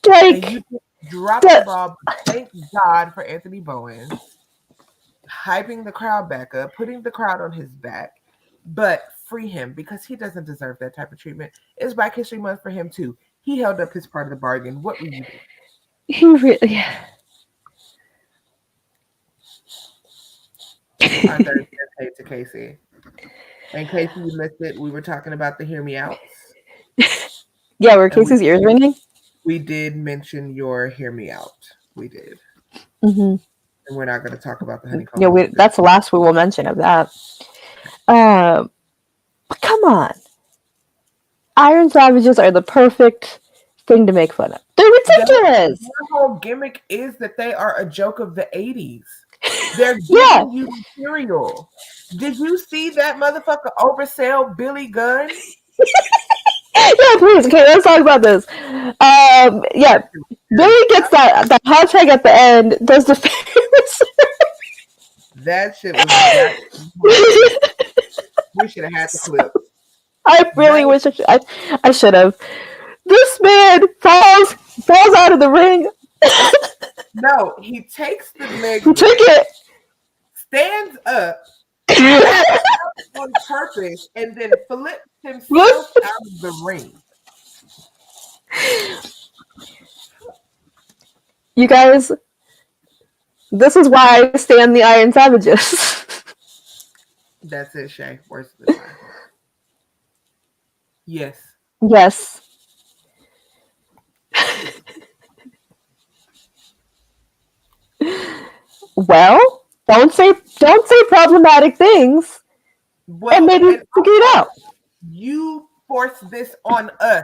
Like, and you drop the ball. Thank God for Anthony Bowen hyping the crowd back up, putting the crowd on his back, but free him because he doesn't deserve that type of treatment. It's Black History Month for him too. He held up his part of the bargain. What were you doing? He really. Our third paid to Casey. And Casey, you missed it. We were talking about the Hear Me Outs. Yeah, were Casey's ears ringing? We did mention your Hear Me Out. We did. Mm-hmm. And we're not going to talk about the honeycomb. Yeah, that's the last we will mention of that. But come on. Iron Savages are the perfect thing to make fun of. They're ridiculous. Their whole gimmick is that they are a joke of the 80s. They're giving you material. Did you see that motherfucker oversell Billy Gunn? Yeah, please. Okay, let's talk about this. Yeah, Billy gets that hot tag at the end. Does the famous? That shit was. We should have had the clip. I really wish I should have. This man falls out of the ring. No, he takes the leg. He took it. Stands up on purpose and then flips himself out of the ring. You guys, This is why I stand the Iron Savages. That's it, Shay. Where's the time? Yes. Yes. Well, don't say problematic things, Well, and maybe figure it out. You forced this on us.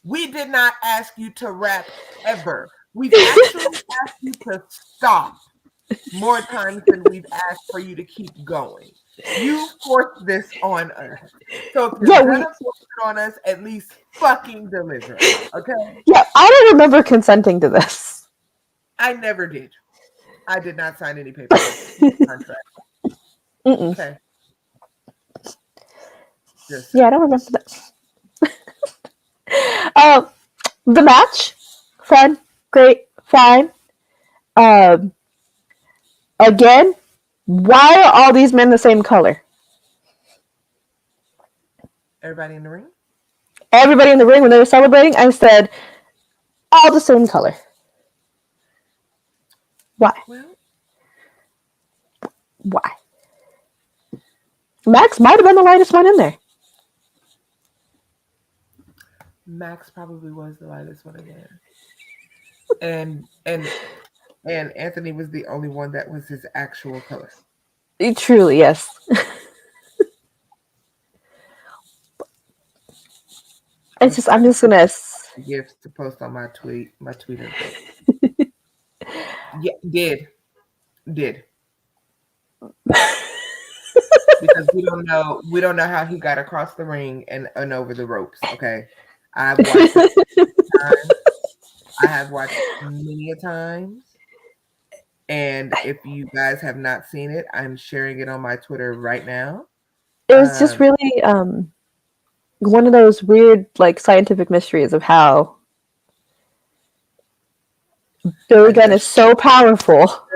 We did not ask you to rap ever. We've actually asked you to stop more times than we've asked for you to keep going. You forced this on us. So if you're gonna force it on us, at least fucking deliver. Okay? Yeah, I don't remember consenting to this. I never did. I did not sign any paper contract. Okay. Yeah, I don't remember that. The match, fun, great, fine. Again, why are all these men the same color? Everybody in the ring? Everybody in the ring, when they were celebrating, I said, all the same color. Why? Well, why? Max might have been the lightest one in there. Max probably was the lightest one in there. And Anthony was the only one that was his actual color. Truly, yes. I'm just gonna gifts to post on my Twitter. Yeah, did. Because we don't know how he got across the ring and over the ropes. Okay, I've watched it. I have watched many a times, and if you guys have not seen it, I'm sharing it on my Twitter right now. It was just really one of those weird, like, scientific mysteries of how Billy Gunn is so powerful.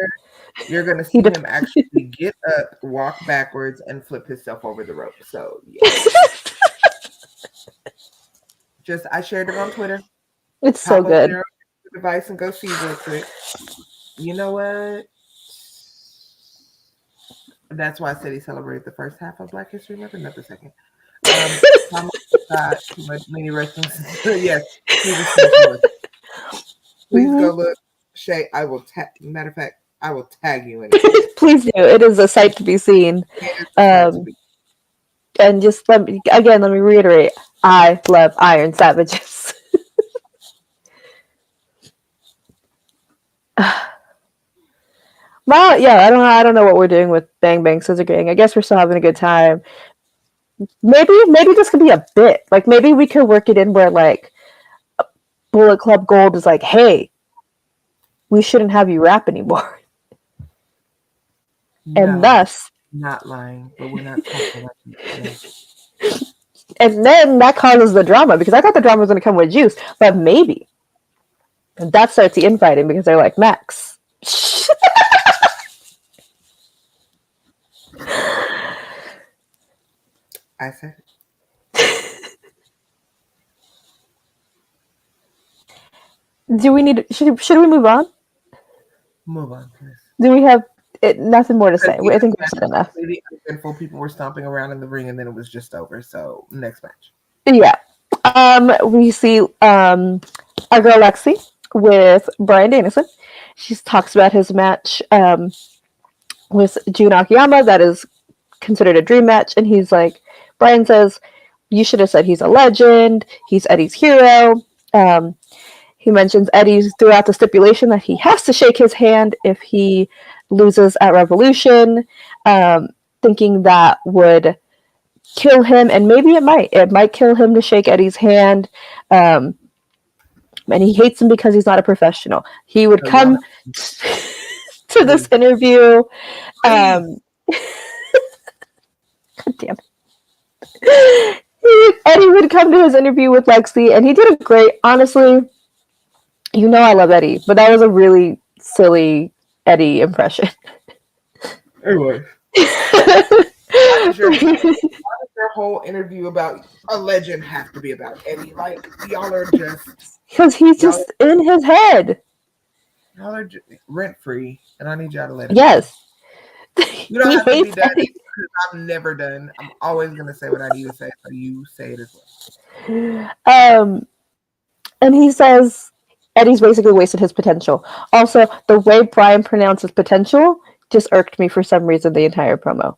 You're going to see him actually get up, walk backwards, and flip himself over the rope. So, yeah. I shared it on Twitter. It's so good. Your device and go see real quick. You know what? That's why I said he celebrated the first half of Black History Month, not the second. Many references. Yes, please go look. Shay, I will matter of fact, I will tag you in it. Please do. It is a sight to be seen. And just let me reiterate, I love Iron Savages. Well, yeah, I don't know what we're doing with Bang Bang Scissor Gang. I guess we're still having a good time. Maybe this could be a bit. Like, maybe we could work it in where, like, Bullet Club Gold is like, hey, we shouldn't have you rap anymore. No, and thus... Not lying, but we're not talking about it. And then that causes the drama, because I thought the drama was going to come with Juice, but maybe. And that starts the infighting, because they're like, Max. I said Do we need... Should we move on? Move on, please. Do we have nothing more to say? I think we've said enough. People were stomping around in the ring, and then it was just over. So, next match. Yeah. We see our girl Lexi with Bryan Danielson. She talks about his match with Jun Akiyama. That is considered a dream match. And he's like, Bryan says, you should have said he's a legend. He's Eddie's hero. He mentions Eddie throughout the stipulation that he has to shake his hand if he loses at Revolution, thinking that would kill him, and maybe it might kill him to shake Eddie's hand, and he hates him because he's not a professional. He would come to this interview, God damn it. Eddie would come to his interview with Lexi, and he did a great, honestly, you know I love Eddie, but that was a really silly Eddie impression. Anyway. Why does your whole interview about a legend have to be about Eddie? Like, y'all are just... Because he's just in his head. Y'all are rent free, and I need y'all to let it Yes. go. You don't He have to be hates done Eddie. because I'm never done. I'm always gonna say what I need to say, so you say it as well. And he says Eddie's basically wasted his potential. Also, the way Bryan pronounces potential just irked me for some reason the entire promo.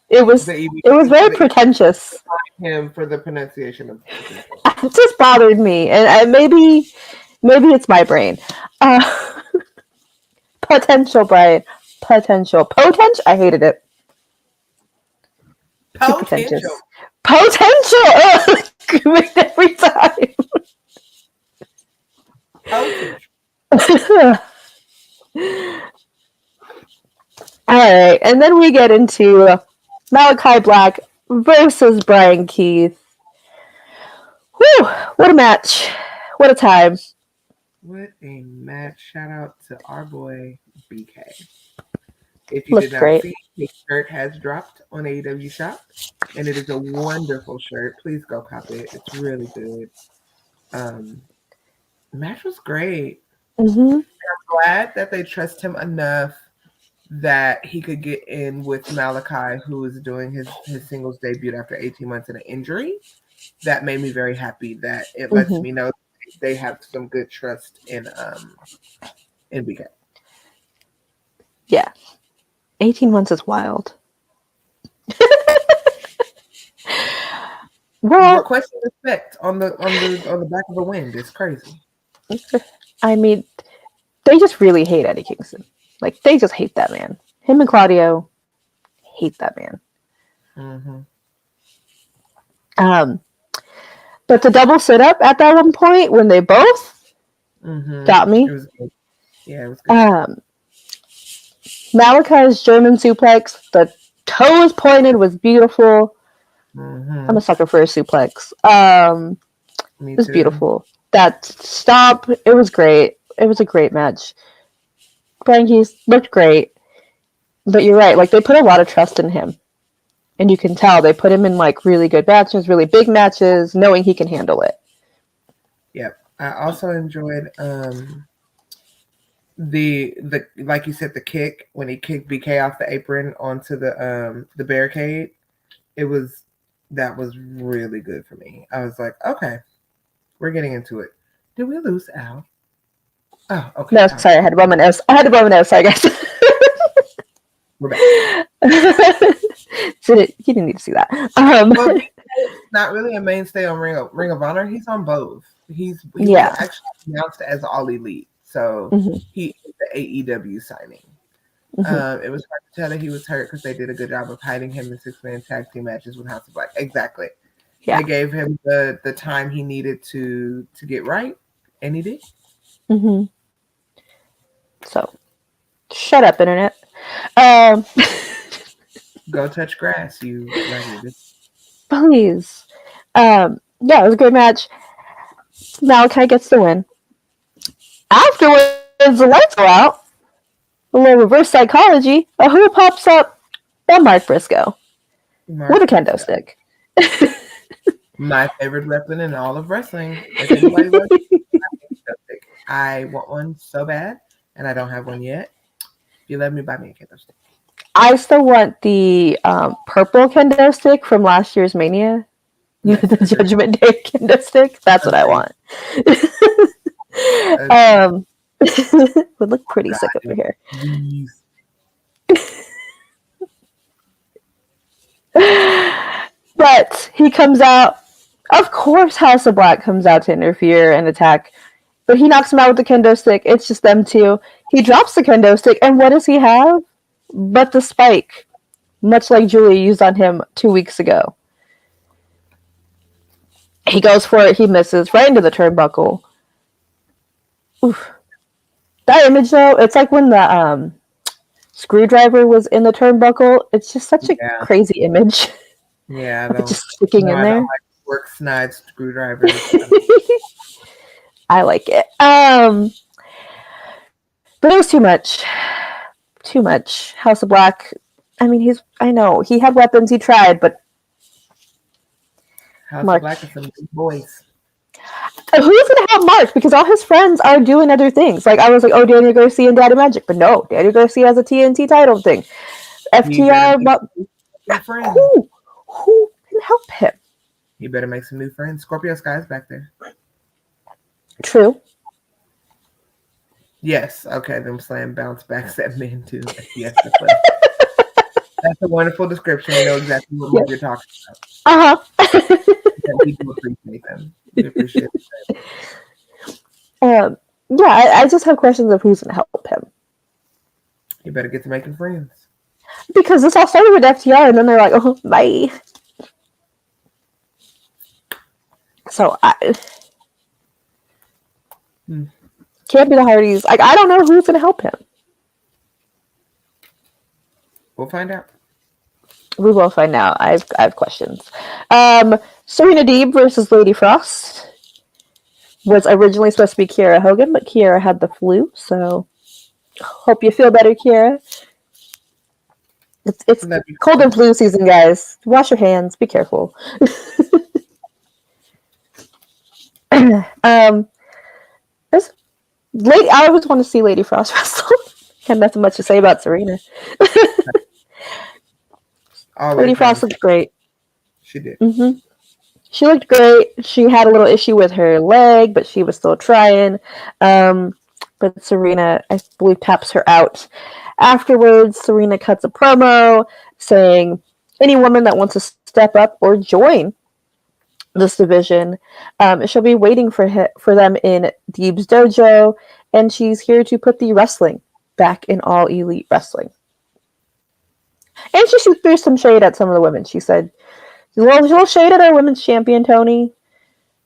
It was very pretentious. Him for the pronunciation of potential. It just bothered me, and maybe it's my brain. Potential, Bryan. Potential. I hated it. Too pretentious. Potential! Every time. Alright, and then we get into Malachi Black versus Bryan Keith. Whew, what a match. What a time. What a match. Shout out to our boy BK. If you Looked did not great. see, his shirt has dropped on AEW Shop, and it is a wonderful shirt. Please go cop it. It's really good. Match was great. Mm-hmm. I'm glad that they trust him enough that he could get in with Malachi, who is doing his singles debut after 18 months in an injury. That made me very happy that it lets me know they have some good trust in BK. Yeah. 18 months is wild. Well, requesting respect on the back of the wind is crazy. I mean, they just really hate Eddie Kingston. Like, they just hate that man. Him and Claudio hate that man. But the double sit up at that one point when they both got me. It was good. Yeah, it was good. Malachi's German suplex, the toes pointed, was beautiful. I'm a sucker for a suplex. It was beautiful. That stop, it was great. It was a great match. Bryan Keith looked great. But you're right, like, they put a lot of trust in him. And you can tell they put him in, like, really good matches, really big matches, knowing he can handle it. Yep. I also enjoyed the like you said, the kick when he kicked BK off the apron onto the barricade. That was really good for me. I was like, okay, we're getting into it. Did we lose Al? Oh, okay. No, sorry, I had to blow my nose. Sorry, guys. We're back. You didn't need to see that. Well, not really a mainstay on Ring of Honor. He's on both. He was actually announced as All Elite, so he is the AEW signing. It was hard to tell that he was hurt because they did a good job of hiding him in 6-man tag team matches with House of Black. Exactly. Yeah. They gave him the time he needed to get right, and he did. So, shut up, internet. Go touch grass, you please. Yeah, it was a great match. Malachi gets the win. Afterwards, the lights go out. A little reverse psychology. Who pops up? Well, Mark Briscoe. With a kendo stick. My favorite weapon in all of wrestling. If anybody loves stick, I want one so bad, and I don't have one yet. If you let me, buy me a kendo stick. I still want the purple kendo stick from last year's Mania. Yes, the Judgment Day kendo stick. That's what I want. Would look pretty sick over here. But he comes out. Of course, House of Black comes out to interfere and attack. But he knocks him out with the kendo stick. It's just them two. He drops the kendo stick, and what does he have? But the spike. Much like Julia used on him 2 weeks ago. He goes for it. He misses right into the turnbuckle. Oof. That image, though, it's like when the screwdriver was in the turnbuckle. It's just such a crazy image. Yeah, just sticking in there. I don't like work snide screwdrivers. I like it. But it was too much. Too much. House of Black. I mean, I know he had weapons. He tried, but House of Black is some big boys. Who's gonna help Mark? Because all his friends are doing other things. Like I was like, oh, Daniel Garcia and Daddy Magic, but no, Daniel Garcia has a TNT title thing. He better FTR, make some friends. who can help him? He better make some new friends. Scorpio Sky's back there. True. Yes. Okay. Them slam bounce backs that man too. Yes. That's a wonderful description. We know exactly what you're talking about. We do appreciate them. We appreciate them. Yeah, I just have questions of who's going to help him. You better get to making friends. Because this all started with FTR, and then they're like, oh, bye. So, can't be the Hardys. Like, I don't know who's going to help him. We'll find out. We will find out. I have questions. Serena Deeb versus Lady Frost was originally supposed to be Kiera Hogan, but Kiera had the flu, so hope you feel better, Kiera. It's cold and flu season, guys. Wash your hands. Be careful. I always want to see Lady Frost wrestle. Have nothing much to say about Serena. Lady Frost looked great. She did. Mm-hmm. She looked great. She had a little issue with her leg, but she was still trying. But Serena, I believe, taps her out. Afterwards, Serena cuts a promo saying any woman that wants to step up or join this division, she'll be waiting for them in Deeb's dojo, and she's here to put the wrestling back in All Elite Wrestling. And she threw some shade at some of the women. She said, a little shade at our women's champion, Tony.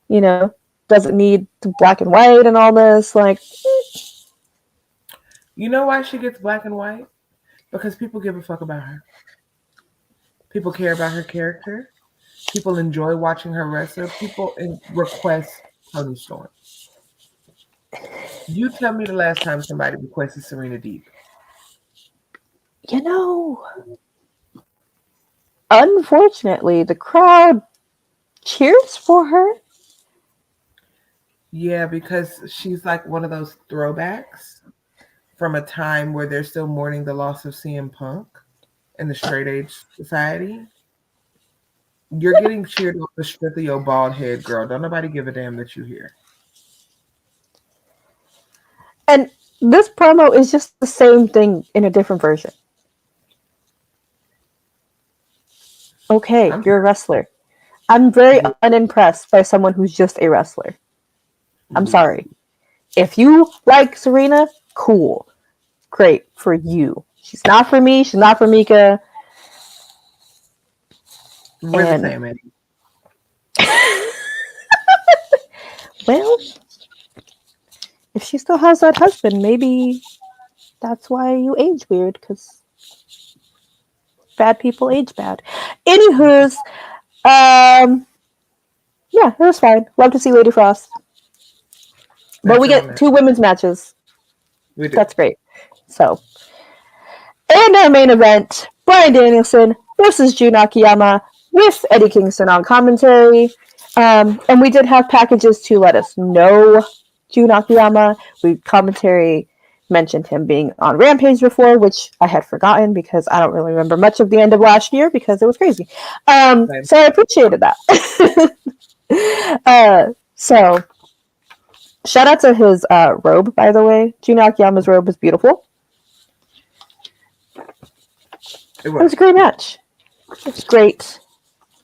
You know, doesn't need black and white and all this. Like, you know why she gets black and white? Because people give a fuck about her. People care about her character. People enjoy watching her wrestle. People request Toni Storm. You tell me the last time somebody requested Serena Deeb. You know, unfortunately, the crowd cheers for her. Yeah, because she's like one of those throwbacks from a time where they're still mourning the loss of CM Punk in the straight edge society. You're getting cheered off the strip of your bald head, girl. Don't nobody give a damn that you're here. And this promo is just the same thing in a different version. Okay, you're a wrestler. I'm very unimpressed by someone who's just a wrestler. I'm sorry. If you like Serena, cool. Great for you. She's not for me. She's not for Mika. We're the same, Eddie. Well, if she still has that husband, maybe that's why you age weird, because bad people age bad. Anywho's, yeah, it was fine. Love to see Lady Frost. But we get 2 women's matches. We do. That's great. So, and our main event, Bryan Danielson versus Jun Akiyama with Eddie Kingston on commentary. And we did have packages to let us know Jun Akiyama. Commentary mentioned him being on Rampage before, which I had forgotten because I don't really remember much of the end of last year because it was crazy. So I appreciated that. So shout out to his robe, by the way. Jun Akiyama's robe is beautiful. It was a great match. It was great.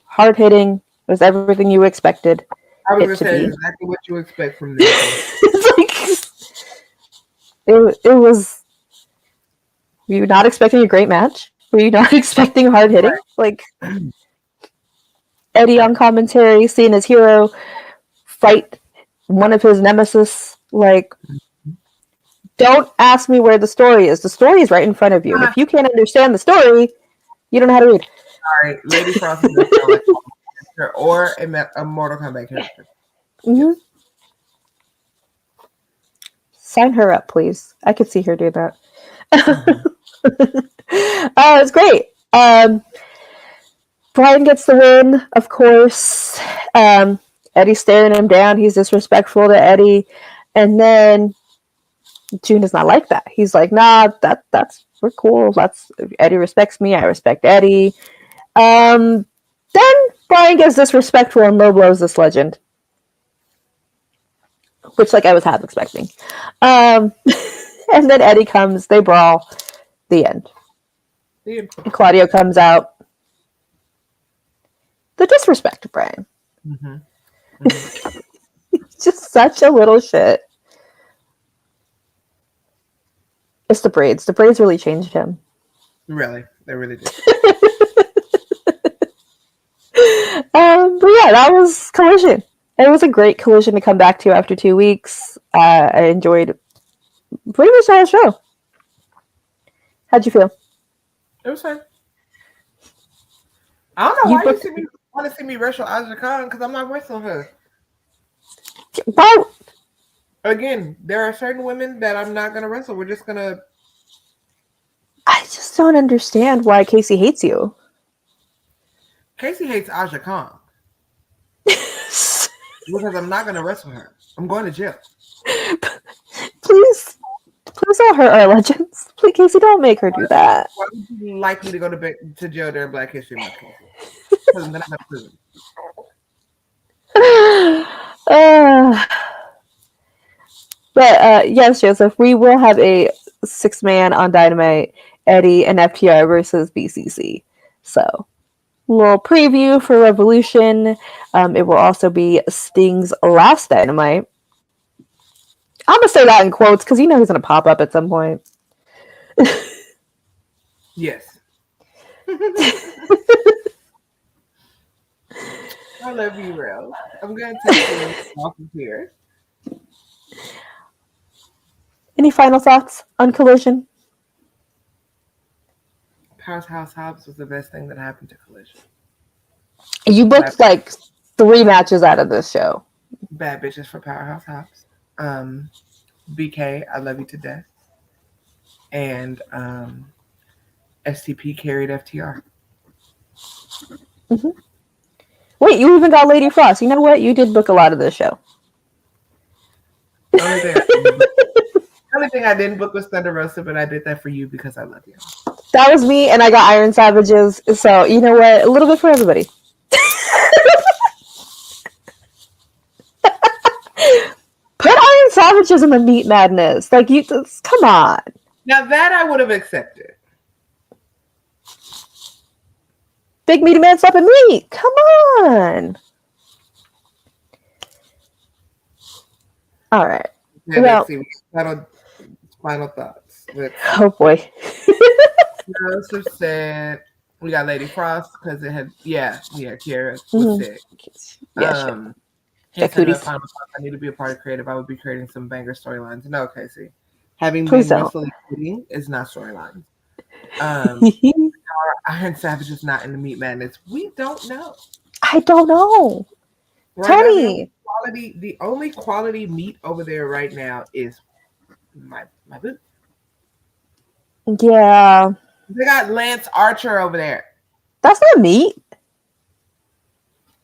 Hard hitting. It was everything you expected. I was going to say exactly what you expect from this. It's like, it was. Were you not expecting a great match? Were you not expecting hard hitting? Like, Eddie on commentary, seeing his hero fight one of his nemesis. Like, don't ask me where the story is. The story is right in front of you. And if you can't understand the story, you don't know how to read. All right, Lady Frost is a character or a Mortal Kombat character. Mm-hmm. Sign her up, please. I could see her do that. It's great. Bryan gets the win, of course. Eddie's staring him down. He's disrespectful to Eddie. And then Jun is not like that. He's like, nah, we're cool. Eddie respects me. I respect Eddie. Then Bryan gets disrespectful and low blows this legend. Which, I was half expecting. And then Eddie comes. They brawl. The end. And Claudio comes out. The disrespect to Bryan. Mm-hmm. Just such a little shit. It's the braids. The braids really changed him. Really? They really did. But yeah, that was Collision. It was a great Collision to come back to after 2 weeks. I enjoyed pretty much the whole show. How'd you feel? It was fun. I don't know why you want to see me wrestle Aja Khan, because I'm not wrestling her. Why? Again, there are certain women that I'm not going to wrestle. We're just going to... I just don't understand why Casey hates you. Casey hates Aja Khan. Because I'm not going to wrestle her. I'm going to jail. Please don't hurt our legends. Please, Casey, don't make her do that. Why would you like me to go to jail during Black History Month? Because then I'm in prison. But yes, Joseph, we will have a 6-man on Dynamite, Eddie and FTR versus BCC. So, little preview for Revolution. It will also be Sting's last Dynamite. I'm going to say that in quotes because he's going to pop up at some point. Yes. I love you, Rel. I'm going to take you off of here. Any final thoughts on Collision? Powerhouse Hobbs was the best thing that happened to Collision. You booked 3 matches out of this show. Bad bitches for Powerhouse Hobbs. BK, I love you to death. And STP carried FTR. Mm-hmm. Wait, you even got Lady Frost. You know what? You did book a lot of this show. The only thing I didn't book was Thunder Rosa, but I did that for you because I love you. That was me, and I got Iron Savages. So, you know what? A little bit for everybody. Put Iron Savages in the Meat Madness. Come on. Now that I would have accepted. Big meaty man slapping meat. Come on. All right. Yeah, well, let's see. Final thoughts. Oh boy. Joseph said we got Lady Frost because it had Kiera was sick. Yeah, Final thoughts, I need to be a part of creative. I would be creating some banger storylines. No, Casey. Having Please been don't. wrestling quitting is not storylines. Iron Savage is not in the Meat Madness. We don't know. I don't know. Tony. The only quality meat over there right now is my boot. Yeah. They got Lance Archer over there. That's not meat.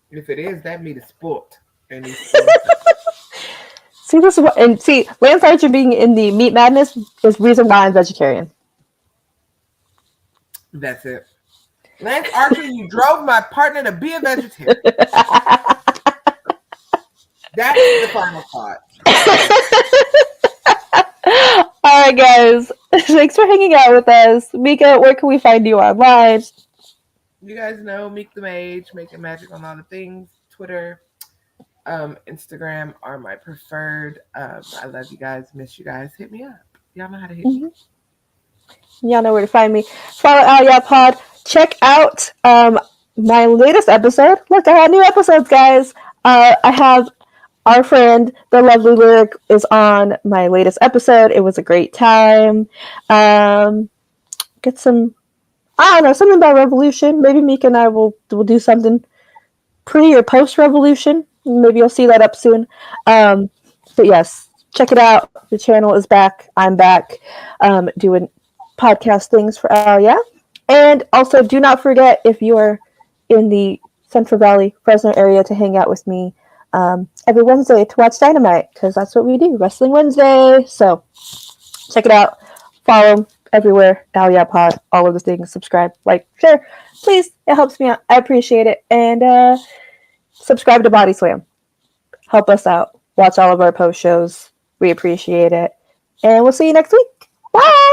If it is, that meat is sport. And See, this is what, and see, Lance Archer being in the Meat Madness is reason why I'm vegetarian. That's it. Lance Archer, you drove my partner to be a vegetarian. That's the final thought. All right, guys. Thanks for hanging out with us. Mika, where can we find you online? You guys know Meek the Mage, making magic on all the things. Twitter, Instagram are my preferred. I love you guys. Miss you guys. Hit me up. Y'all know how to hit me. Y'all know where to find me. Follow Alia Pod. Check out my latest episode. Look, I had new episodes, guys. I have our friend, the lovely Lyric, is on my latest episode. It was a great time. Get some, I don't know, something about Revolution. Maybe Meek and I will do something pre or post Revolution. Maybe you'll see that up soon. But yes, check it out. The channel is back. I'm back doing podcast things for Alia. And also, do not forget, if you are in the Central Valley, Fresno area, to hang out with me every Wednesday to watch Dynamite, because that's what we do, Wrestling Wednesday. So check it out. Follow everywhere. Pod, all of the things. Subscribe, like, share. Please, it helps me out. I appreciate it. And subscribe to BodySlam. Help us out. Watch all of our post shows. We appreciate it. And we'll see you next week. Bye!